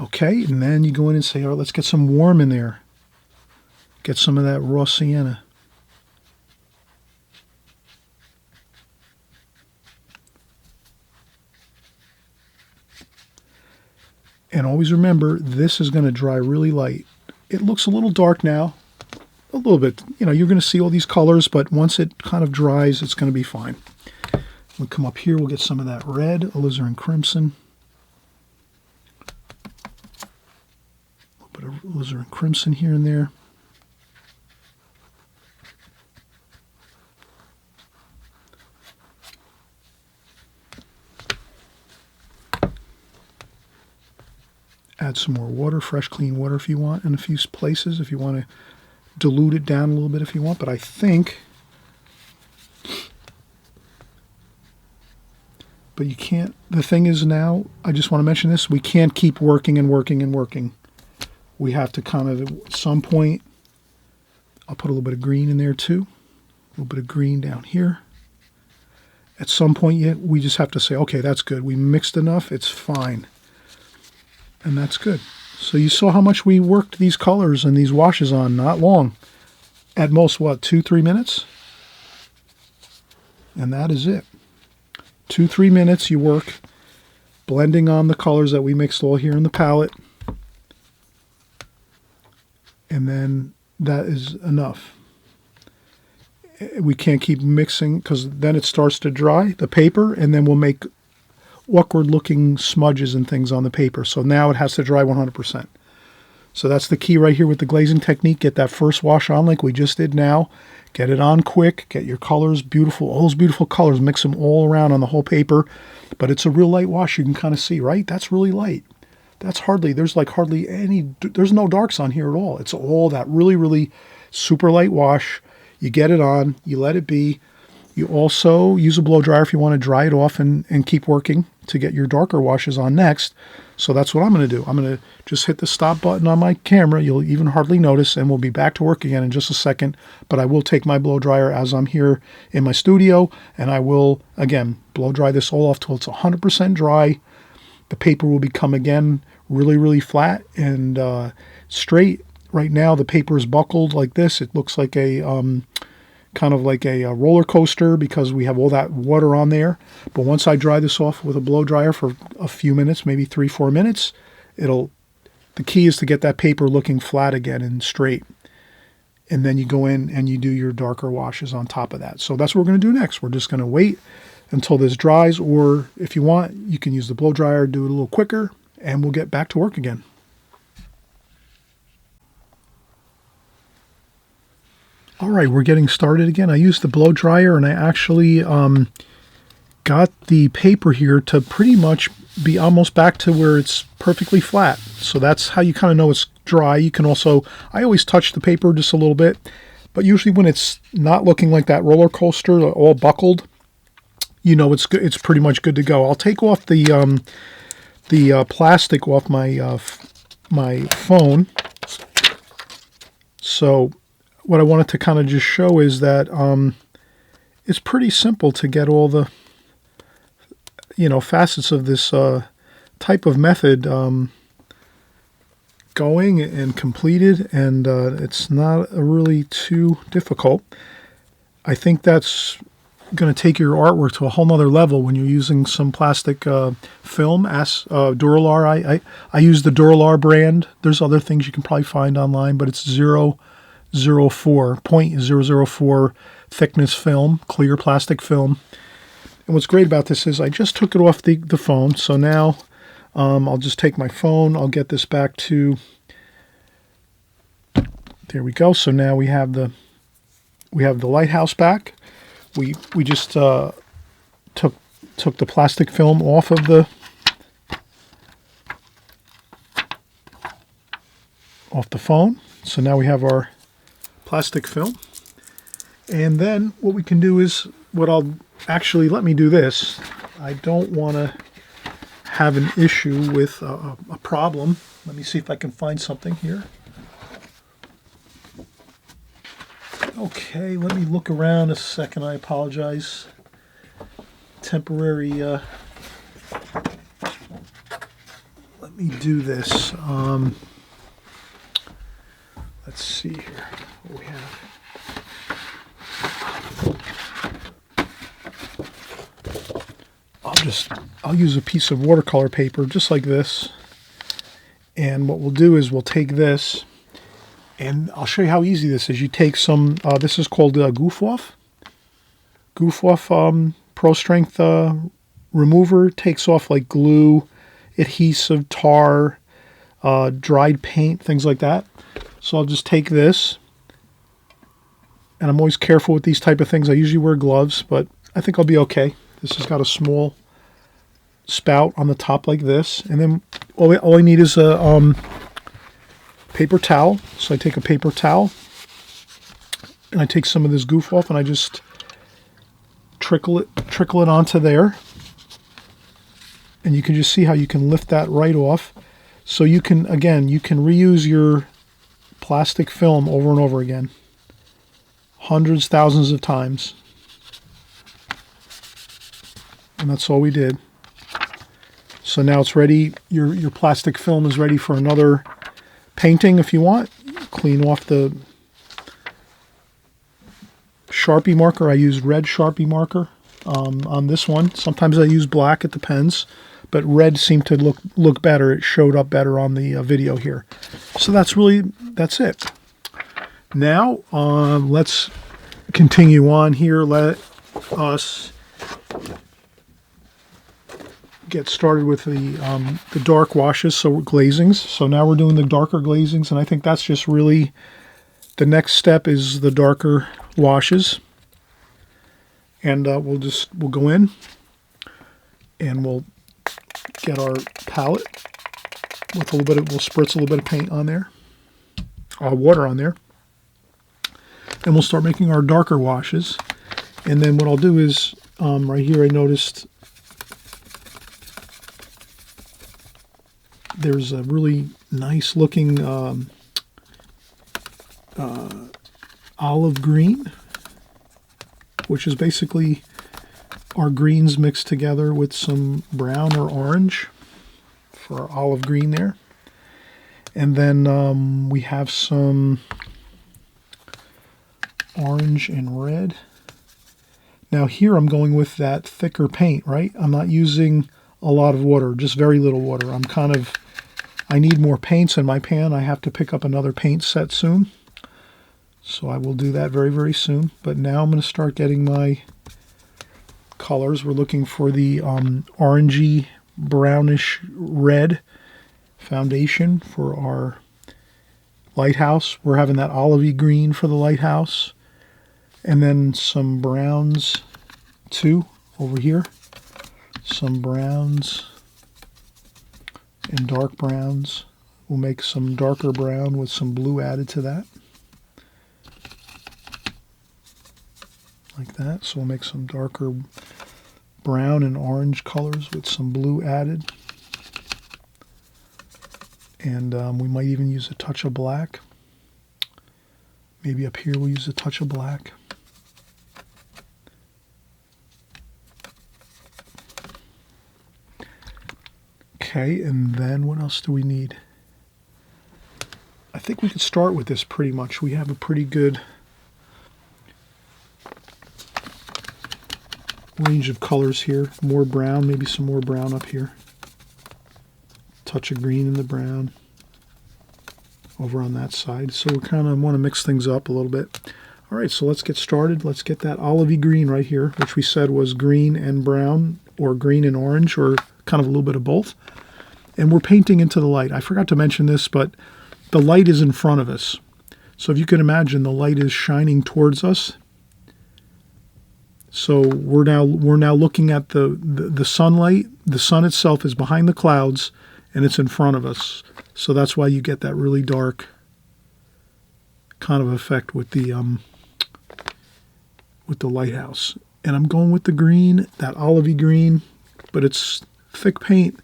Okay, and then you go in and say, all right, let's get some warm in there. Get some of that raw sienna. And always remember, this is going to dry really light. It looks a little dark now, a little bit. You know, you're going to see all these colors, but once it kind of dries, it's going to be fine. We'll come up here, we'll get some of that red, alizarin crimson. A little bit of alizarin crimson here and there. Add some more water, fresh, clean water if you want, in a few places, if you want to dilute it down a little bit if you want. But I think, but you can't, the thing is now, I just want to mention this, we can't keep working and working and working. We have to kind of, at some point, I'll put a little bit of green in there too, a little bit of green down here. At some point, we just have to say, okay, that's good. We mixed enough, it's fine. And that's good. So you saw how much we worked these colors and these washes on, not long. At most, what, 2-3 minutes? And that is it. 2-3 minutes you work blending on the colors that we mixed all here in the palette. And then that is enough. We can't keep mixing because then it starts to dry, the paper, and then we'll make awkward looking smudges and things on the paper. So now it has to dry 100%. So that's the key right here with the glazing technique. Get that first wash on like we just did now. Get it on quick. Get your colors beautiful. All those beautiful colors. Mix them all around on the whole paper. But it's a real light wash. You can kind of see, right? That's really light. That's there's like hardly any, there's no darks on here at all. It's all that really, really super light wash. You get it on. You let it be. You also use a blow dryer if you want to dry it off and keep working. to get your darker washes on next. So that's what I'm going to do. I'm going to just hit the stop button on my camera. You'll even hardly notice, and we'll be back to work again in just a second. But I will take my blow dryer as I'm here in my studio, and I will, again, blow dry this all off till it's 100% dry. The paper will become, again, really, really flat and straight. Right now, the paper is buckled like this. It looks like a kind of like a roller coaster because we have all that water on there. But once I dry this off with a blow dryer for a few minutes, maybe 3-4 minutes, the key is to get that paper looking flat again and straight. And then you go in and you do your darker washes on top of that. So that's what we're going to do next. We're just going to wait until this dries, or if you want, you can use the blow dryer, do it a little quicker, and we'll get back to work again. All right, we're getting started again. I used the blow dryer, and I actually got the paper here to pretty much be almost back to where it's perfectly flat. So that's how you kind of know it's dry. You can also, I always touch the paper just a little bit, but usually when it's not looking like that roller coaster, all buckled, you know it's good. It's pretty much good to go. I'll take off the plastic off my phone. So what I wanted to kind of just show is that it's pretty simple to get all the facets of this type of method going and completed, and it's not really too difficult. I think that's going to take your artwork to a whole nother level when you're using some plastic film as Duralar. I use the Duralar brand. There's other things you can probably find online, but it's 0.004 thickness film, clear plastic film. And what's great about this is I just took it off the phone. So now I'll just take my phone. I'll get this back to, there we go. So now we have the Lighthouse back. We just took the plastic film off of the phone. So now we have our plastic film. And then what we can do is, let me do this. I don't want to have an issue with a problem. Let me see if I can find something here. Okay, let me look around a second. I apologize. Temporary. Let me do this. Let's see here what we have. I'll use a piece of watercolor paper just like this. And what we'll do is we'll take this, and I'll show you how easy this is. You take some, this is called Goof Off Pro Strength remover. Takes off like glue, adhesive, tar, dried paint, things like that. So I'll just take this, and I'm always careful with these type of things. I usually wear gloves, but I think I'll be okay. This has got a small spout on the top like this, and then all I need is a paper towel. So I take a paper towel, and I take some of this Goof Off, and I just trickle it onto there, and you can just see how you can lift that right off. So you can reuse your plastic film over and over again, hundreds, thousands of times. And that's all we did. So now it's ready. Your plastic film is ready for another painting if you want. Clean off the Sharpie marker. I use red Sharpie marker on this one. Sometimes I use black, it depends. But red seemed to look better. It showed up better on the video here. So that's it. Now let's continue on here. Let us get started with the dark washes, so glazings. So now we're doing the darker glazings, and I think that's just really the next step is the darker washes. And we'll go in and we'll get our palette with a little bit of, we'll spritz a little bit of paint on there, water on there, and we'll start making our darker washes. And then what I'll do is right here I noticed there's a really nice looking olive green, which is basically our greens mixed together with some brown or orange for our olive green there. And then we have some orange and red. Now here I'm going with that thicker paint, right? I'm not using a lot of water, just very little water. I need more paints in my pan. I have to pick up another paint set soon. So I will do that very, very soon. But now I'm going to start getting my colors. We're looking for the orangey, brownish red foundation for our lighthouse. We're having that olivey green for the lighthouse. And then some browns too over here. Some browns and dark browns. We'll make some darker brown with some blue added to that. Like that. So we'll make some darker brown and orange colors with some blue added. And we might even use a touch of black. Maybe up here we'll use a touch of black. Okay, and then what else do we need? I think we could start with this pretty much. We have a pretty good range of colors here. More brown, maybe some more brown up here. Touch of green in the brown over on that side. So we kind of want to mix things up a little bit. All right, so let's get started. Let's get that olivey green right here, which we said was green and brown, or green and orange, or kind of a little bit of both. And we're painting into the light. I forgot to mention this, but the light is in front of us. So if you can imagine, the light is shining towards us. So we're now looking at the sunlight. The sun itself is behind the clouds, and it's in front of us. So that's why you get that really dark kind of effect with the lighthouse. And I'm going with the green, that olivey green, but it's thick paint.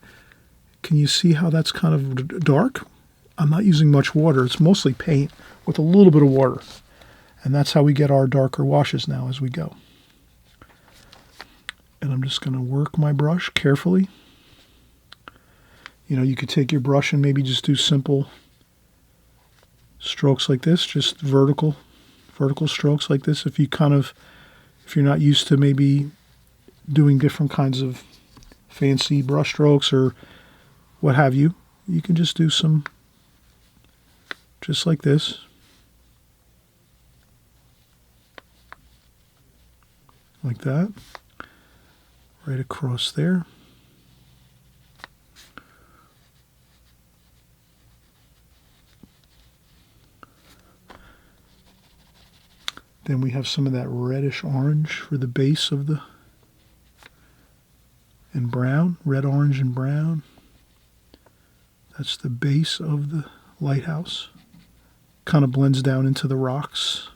Can you see how that's kind of dark? I'm not using much water. It's mostly paint with a little bit of water. And that's how we get our darker washes now as we go. And I'm just going to work my brush carefully. You know, you could take your brush and maybe just do simple strokes like this, just vertical strokes like this. If you're not used to maybe doing different kinds of fancy brush strokes or what have you, you can just do some just like this. Like that. Right across there. Then we have some of that reddish orange for the base of the, and brown, red, orange, and brown. That's the base of the lighthouse. Kind of blends down into the rocks.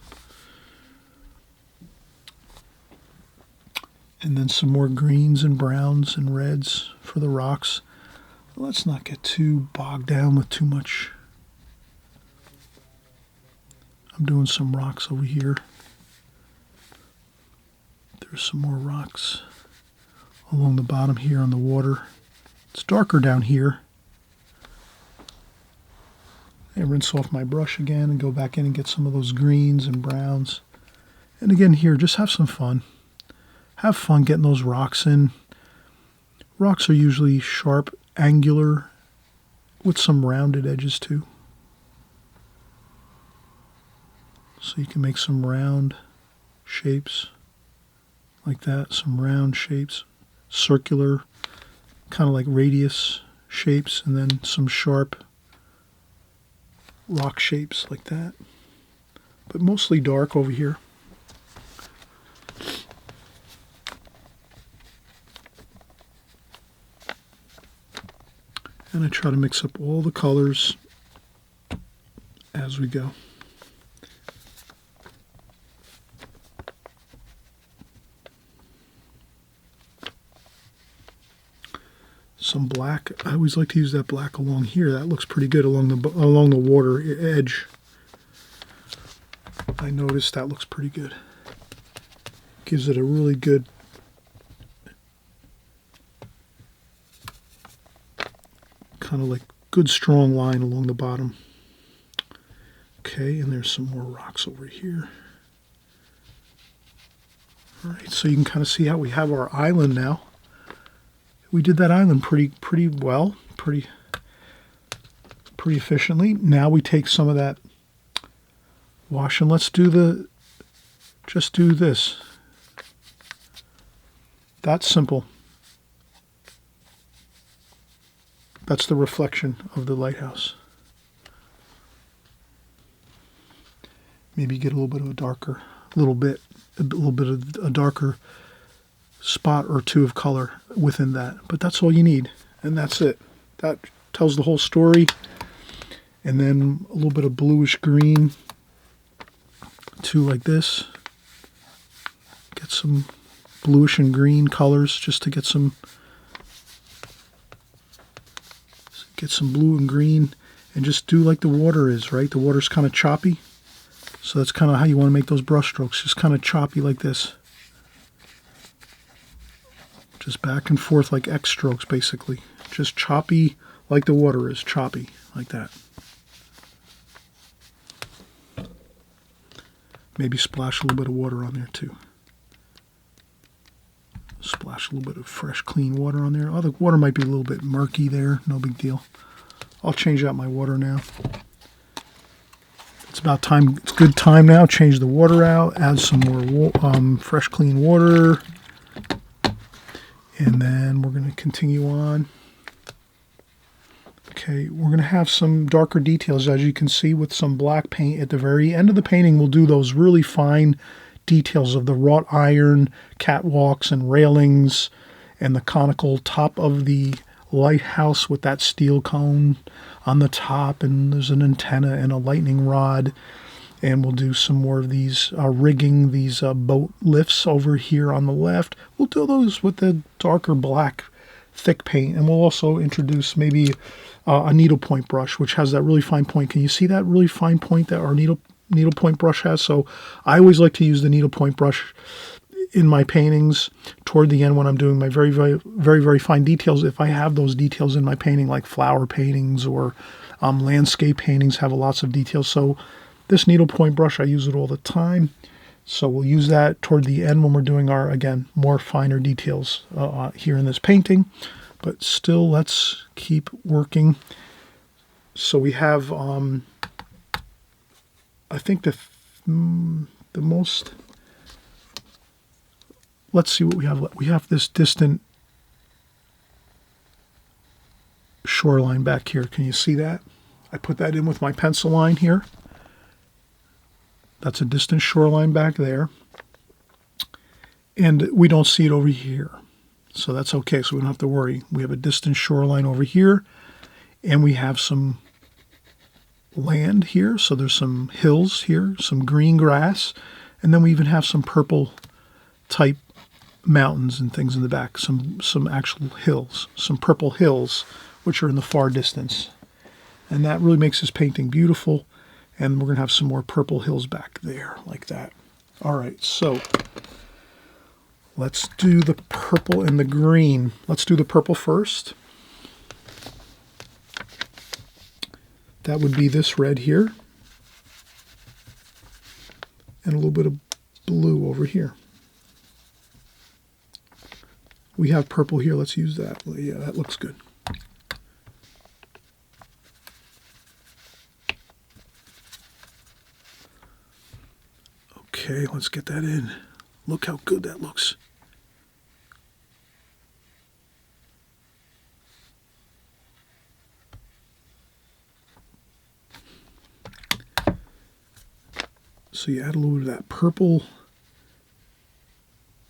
And then some more greens and browns and reds for the rocks. Let's not get too bogged down with too much. I'm doing some rocks over here. There's some more rocks along the bottom here on the water. It's darker down here. And rinse off my brush again and go back in and get some of those greens and browns. And again here, just have some fun. Have fun getting those rocks in. Rocks are usually sharp, angular, with some rounded edges too. So you can make some round shapes like that, some round shapes, circular, kind of like radius shapes, and then some sharp rock shapes like that, but mostly dark over here. And I try to mix up all the colors as we go. some black. I always like to use that black along here. That looks pretty good along the water edge. I noticed that looks pretty good. Gives it a really good kind of like good strong line along the bottom. Okay, and there's some more rocks over here. All right, so you can kind of see how we have our island now. We did that island pretty well, pretty efficiently. Now we take some of that wash and let's just do this. That's simple. That's the reflection of the lighthouse. Maybe get a little bit of a darker, a little bit of a darker spot or two of color within that. But that's all you need, and that's it. That tells the whole story. And then a little bit of bluish green, too, like this. Get some bluish and green colors just to get some blue and green, and just do like the water is, right? The water's kind of choppy. So that's kind of how you want to make those brush strokes, just kind of choppy like this. Just back and forth like X strokes, basically. Just choppy like the water is, choppy like that. Maybe splash a little bit of water on there too. Splash a little bit of fresh, clean water on there. Oh, the water might be a little bit murky there. No big deal. I'll change out my water now. It's about time. It's good time now. Change the water out. Add some more fresh, clean water. And then we're going to continue on. Okay, we're going to have some darker details, as you can see, with some black paint. At the very end of the painting, we'll do those really fine details of the wrought iron catwalks and railings and the conical top of the lighthouse with that steel cone on the top, and there's an antenna and a lightning rod. And we'll do some more of these rigging, these boat lifts over here on the left. We'll do those with the darker black thick paint, and we'll also introduce maybe a needlepoint brush, which has that really fine point. Can you see that really fine point that our needlepoint brush has? So I always like to use the needlepoint brush in my paintings toward the end when I'm doing my very fine details. If I have those details in my painting, like flower paintings or landscape paintings have lots of details. So this needlepoint brush, I use it all the time. So we'll use that toward the end when we're doing our, again, more finer details here in this painting. But still, let's keep working. So we have, I think the most, let's see what we have. We have this distant shoreline back here. Can you see that? I put that in with my pencil line here. That's a distant shoreline back there. And we don't see it over here. So that's okay, so we don't have to worry. We have a distant shoreline over here, and we have some land here. So there's some hills here, some green grass, and then we even have some purple type mountains and things in the back, some actual hills, some purple hills, which are in the far distance. And that really makes this painting beautiful. And we're going to have some more purple hills back there, like that. All right, so let's do the purple and the green. Let's do the purple first. That would be this red here. And a little bit of blue over here. We have purple here. Let's use that. Yeah, that looks good. Okay, let's get that in. Look how good that looks. So you add a little bit of that purple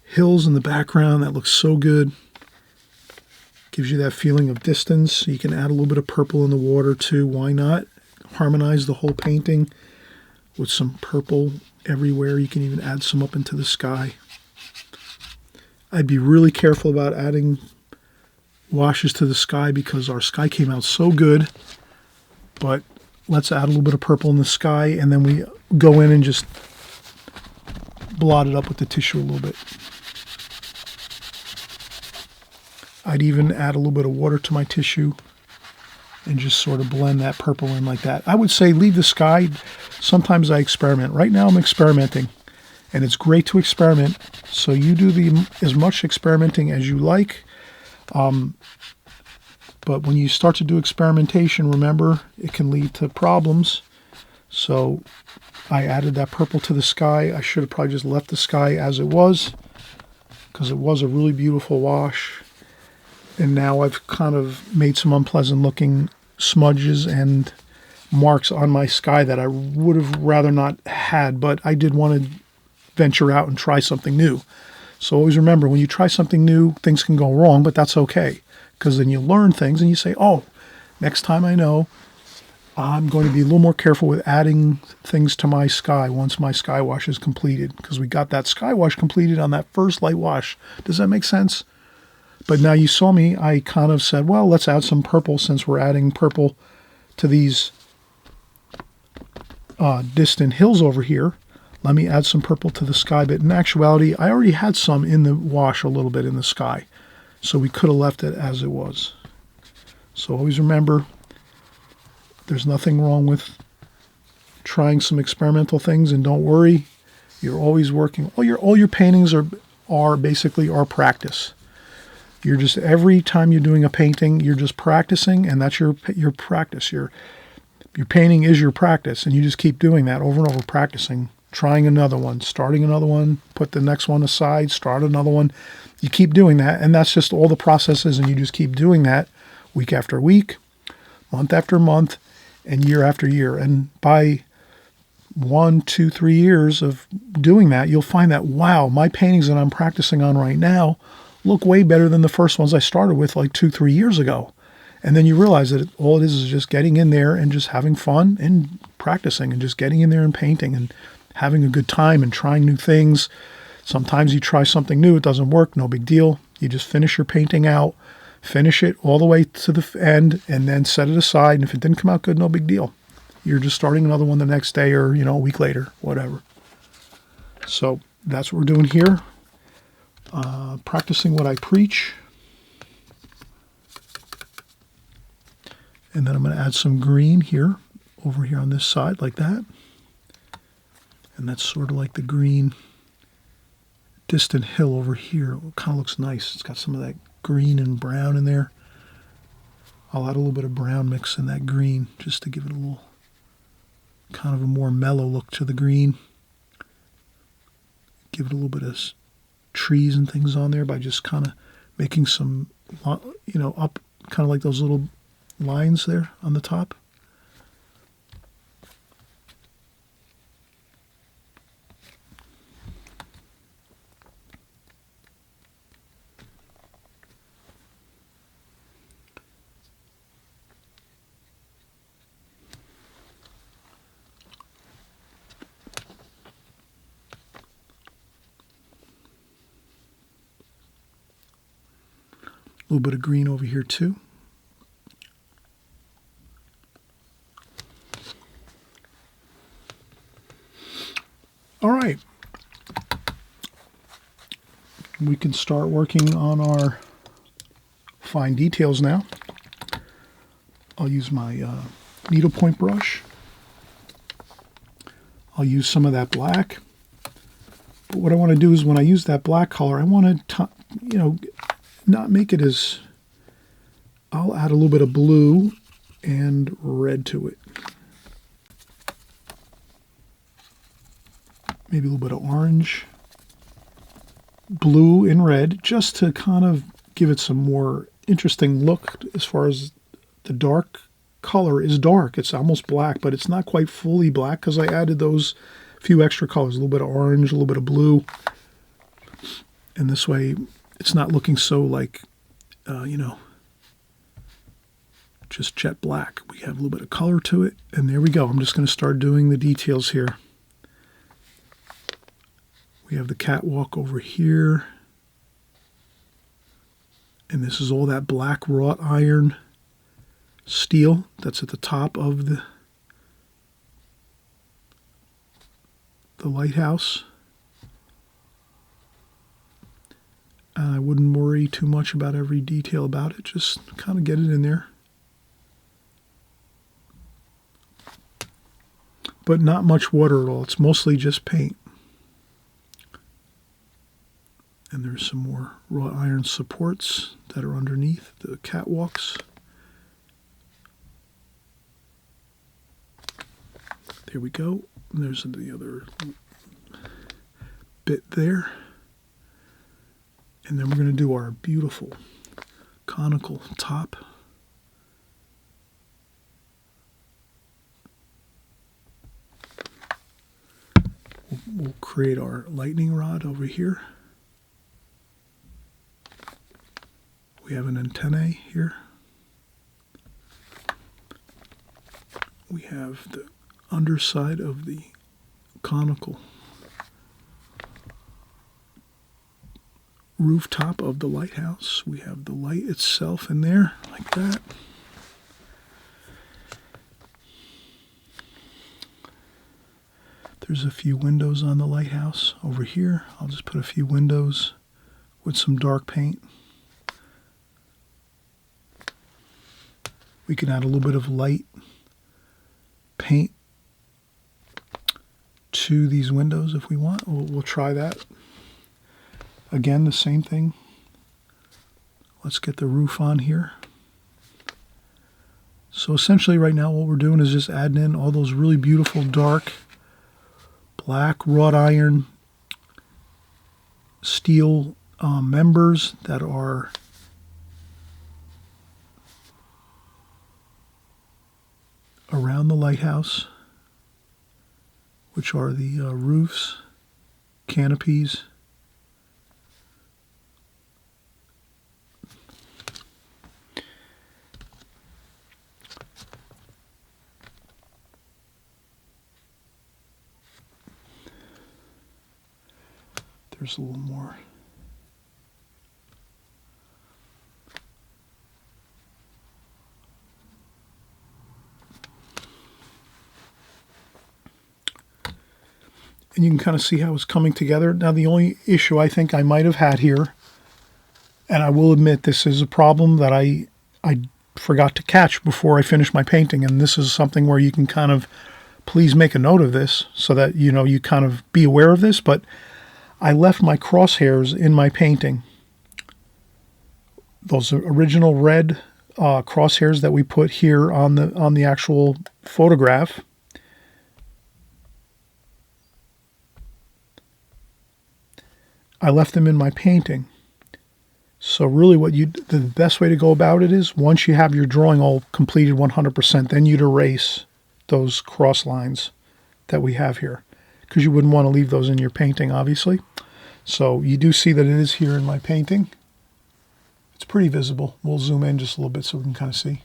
hills in the background. That looks so good. Gives you that feeling of distance. You can add a little bit of purple in the water too. Why not? Harmonize the whole painting with some purple everywhere. You can even add some up into the sky. I'd be really careful about adding washes to the sky because our sky came out so good. But let's add a little bit of purple in the sky, and then we go in and just blot it up with the tissue a little bit. I'd even add a little bit of water to my tissue and just sort of blend that purple in like that. I would say leave the sky. Sometimes I experiment. Right now I'm experimenting, and it's great to experiment. So you do as much experimenting as you like. But when you start to do experimentation, remember, it can lead to problems. So I added that purple to the sky. I should have probably just left the sky as it was, because it was a really beautiful wash. And now I've kind of made some unpleasant looking smudges and marks on my sky that I would have rather not had, but I did want to venture out and try something new. So always remember, when you try something new, things can go wrong, but that's okay, because then you learn things and you say, oh, next time I know, I'm going to be a little more careful with adding things to my sky once my sky wash is completed, because we got that sky wash completed on that first light wash. Does that make sense? But now you saw me, I kind of said, well, let's add some purple since we're adding purple to these distant hills over here. Let me add some purple to the sky. But in actuality, I already had some in the wash a little bit in the sky. So we could have left it as it was. So always remember, there's nothing wrong with trying some experimental things, and don't worry, you're always working. All your paintings are basically our practice. You're just, every time you're doing a painting, you're just practicing, and that's your practice. Your painting is your practice, and you just keep doing that over and over, practicing, trying another one, starting another one, put the next one aside, start another one. You keep doing that, and that's just all the processes, and you just keep doing that week after week, month after month, and year after year. And by 1, 2, 3 years of doing that, you'll find that, wow, my paintings that I'm practicing on right now look way better than the first ones I started with like 2, 3 years ago. And then you realize that all it is just getting in there and just having fun and practicing and just getting in there and painting and having a good time and trying new things. Sometimes you try something new, it doesn't work, no big deal. You just finish your painting out, finish it all the way to the end, and then set it aside. And if it didn't come out good, no big deal. You're just starting another one the next day, or, a week later, whatever. So that's what we're doing here. Practicing what I preach. And then I'm going to add some green here, over here on this side, like that. And that's sort of like the green distant hill over here. It kind of looks nice. It's got some of that green and brown in there. I'll add a little bit of brown mix in that green, just to give it a little, kind of a more mellow look to the green. Give it a little bit of trees and things on there by just kind of making some, up, kind of like those little lines there on the top. A little bit of green over here too. All right. We can start working on our fine details now. I'll use my needlepoint brush. I'll use some of that black. But what I want to do is when I use that black color, I want to, not make it as, I'll add a little bit of blue and red to it. Maybe a little bit of orange, blue and red, just to kind of give it some more interesting look. As far as the dark color is dark, it's almost black, but it's not quite fully black because I added those few extra colors, a little bit of orange, a little bit of blue. And this way it's not looking so like, just jet black. We have a little bit of color to it, and there we go. I'm just going to start doing the details here. We have the catwalk over here. And this is all that black wrought iron steel that's at the top of the lighthouse. And I wouldn't worry too much about every detail about it, just kind of get it in there. But not much water at all, it's mostly just paint. And there's some more wrought iron supports that are underneath the catwalks. There we go. And there's the other bit there. And then we're going to do our beautiful conical top. We'll create our lightning rod over here. We have an antennae here. We have the underside of the conical rooftop of the lighthouse. We have the light itself in there, like that. There's a few windows on the lighthouse over here. I'll just put a few windows with some dark paint. We can add a little bit of light paint to these windows if we want. We'll try that. Again, the same thing. Let's get the roof on here. So essentially right now what we're doing is just adding in all those really beautiful dark black wrought iron steel members that are around the lighthouse, which are the roofs, canopies, there's a little more. And you can kind of see how it's coming together. Now, the only issue I think I might have had here, and I will admit this is a problem that I forgot to catch before I finished my painting, and this is something where you can kind of please make a note of this so that you kind of be aware of this, but I left my crosshairs in my painting. Those original red crosshairs that we put here on the actual photograph. I left them in my painting. So really the best way to go about it is once you have your drawing all completed 100%, then you'd erase those cross lines that we have here, because you wouldn't want to leave those in your painting, obviously. So you do see that it is here in my painting. It's pretty visible. We'll zoom in just a little bit so we can kind of see.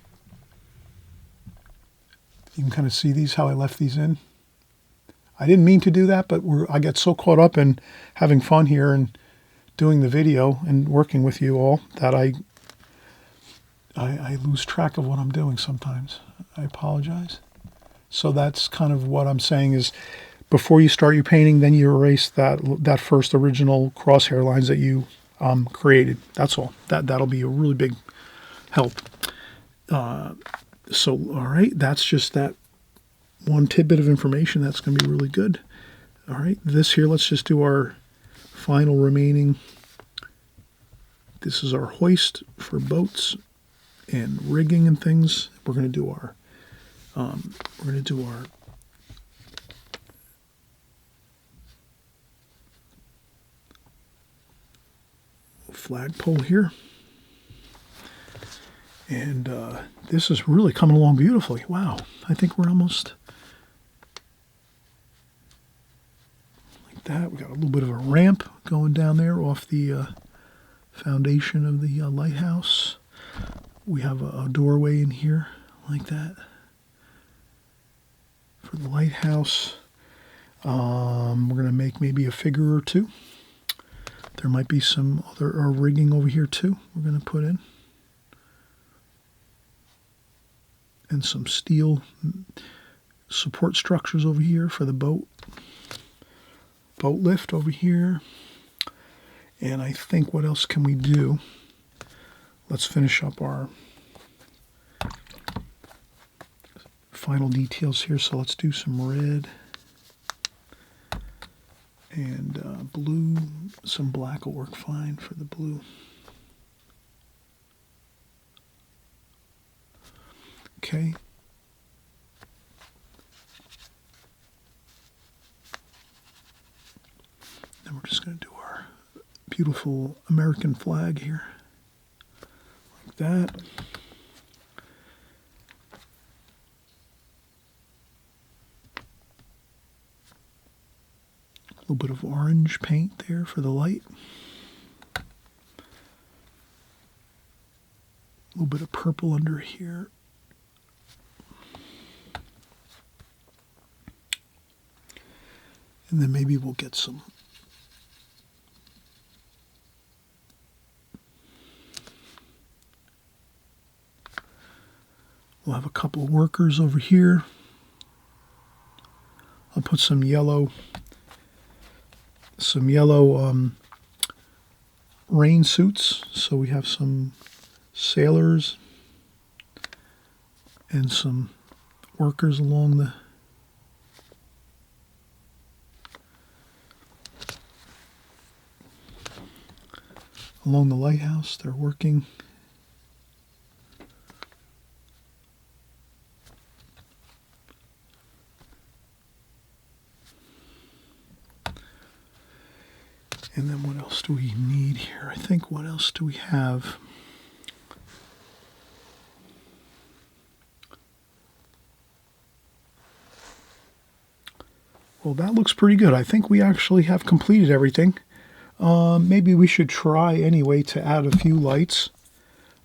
You can kind of see these, how I left these in. I didn't mean to do that, but I get so caught up in having fun here and doing the video and working with you all that I lose track of what I'm doing sometimes. I apologize. So that's kind of what I'm saying is before you start your painting, then you erase that first original crosshair lines that you created. That's all. That'll be a really big help. So, all right, that's just that one tidbit of information that's going to be really good. All right, this here, let's just do our final remaining. This is our hoist for boats and rigging and things. We're going to do our flagpole here. And this is really coming along beautifully. Wow, I think we're almost like that. We got a little bit of a ramp going down there off the foundation of the lighthouse. We have a doorway in here like that for the lighthouse. We're going to make maybe a figure or two There might be some other rigging over here too we're going to put in. And some steel support structures over here for the boat. Boat lift over here. And I think, what else can we do? Let's finish up our final details here. So let's do some red and blue. Some black will work fine for the blue. Okay. Then we're just going to do our beautiful American flag here. Like that. A little bit of orange paint there for the light. A little bit of purple under here. And then maybe we'll get some we'll have a couple of workers over here. I'll put some yellow rain suits. So we have some sailors and some workers along the lighthouse. They're working. And then what else do we need here? I think, what else do we have? Well, that looks pretty good. I think we actually have completed everything. Maybe we should try anyway to add a few lights.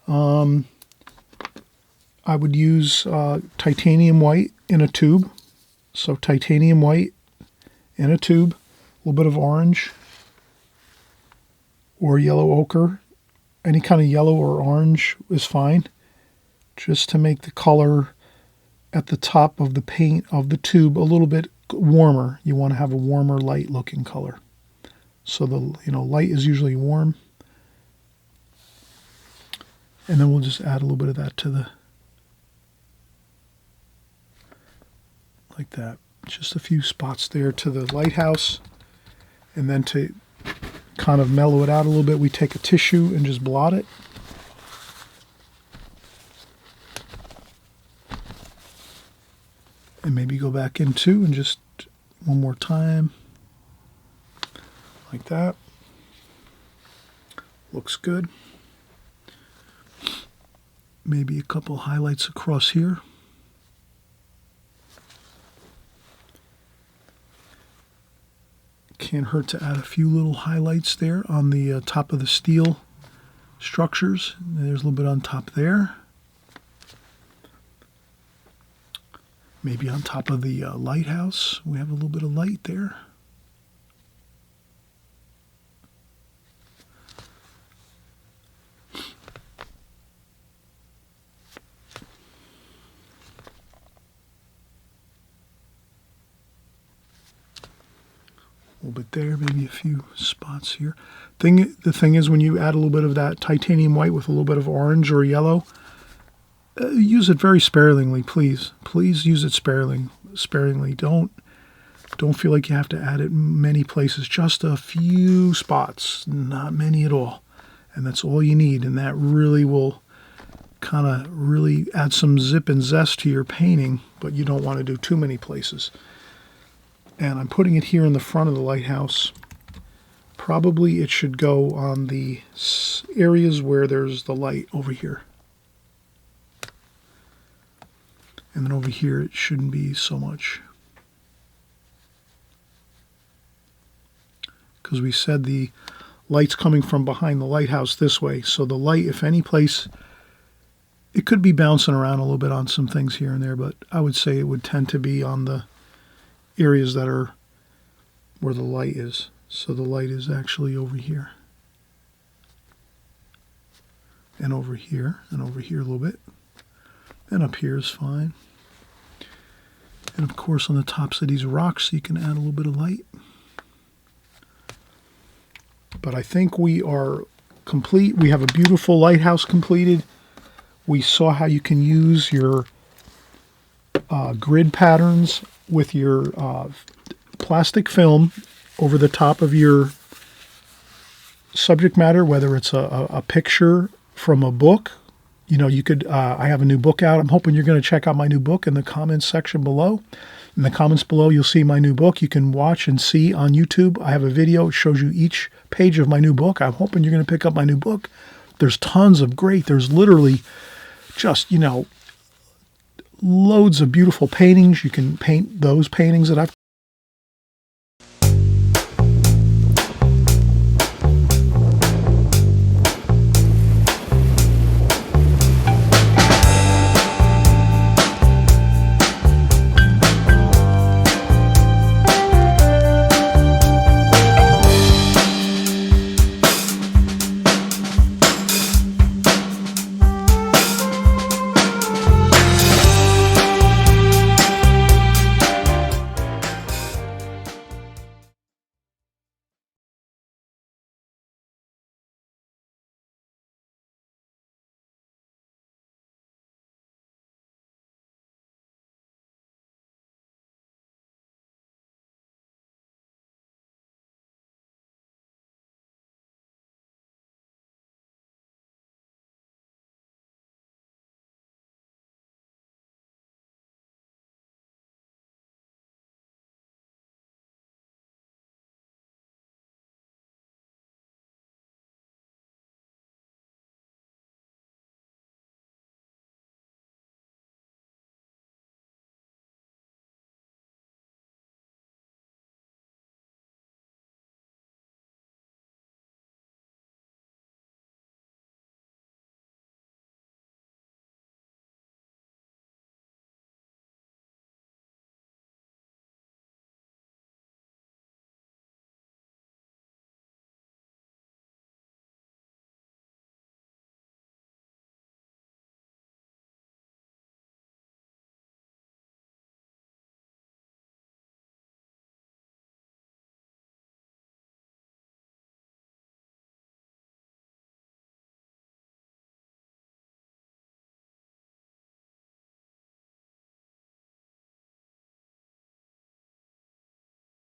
I would use titanium white in a tube. So titanium white in a tube, a little bit of orange or yellow ochre. Any kind of yellow or orange is fine. Just to make the color at the top of the paint of the tube a little bit warmer. You want to have a warmer, light looking color. So the light is usually warm. And then we'll just add a little bit of that to the, like that. Just a few spots there to the lighthouse. And then to kind of mellow it out a little bit, we take a tissue and just blot it. And maybe go back in too and just one more time. Like that. Looks good. Maybe a couple highlights across here. Can't hurt to add a few little highlights there on the top of the steel structures. There's a little bit on top there. Maybe on top of the lighthouse, we have a little bit of light there. A little bit there, maybe a few spots here. The thing is, when you add a little bit of that titanium white with a little bit of orange or yellow, use it very sparingly, please. Please use it sparingly. Don't feel like you have to add it many places. Just a few spots, not many at all. And that's all you need. And that really will kind of really add some zip and zest to your painting, but you don't want to do too many places. And I'm putting it here in the front of the lighthouse. Probably it should go on the areas where there's the light over here. And then over here it shouldn't be so much. Because we said the light's coming from behind the lighthouse this way. So the light, if any place, it could be bouncing around a little bit on some things here and there, but I would say it would tend to be on the areas that are where the light is. So the light is actually over here. and over here a little bit. And up here is fine. And of course on the tops of these rocks you can add a little bit of light. But I think we are complete. We have a beautiful lighthouse completed. We saw how you can use your grid patterns with your plastic film over the top of your subject matter, whether it's a picture from a book. You know, you could, I have a new book out. I'm hoping you're going to check out my new book in the comments section below. In the comments below, you'll see my new book. You can watch and see on YouTube. I have a video. It shows you each page of my new book. I'm hoping you're going to pick up my new book. There's tons of there's literally just, you know, loads of beautiful paintings. You can paint those paintings that I've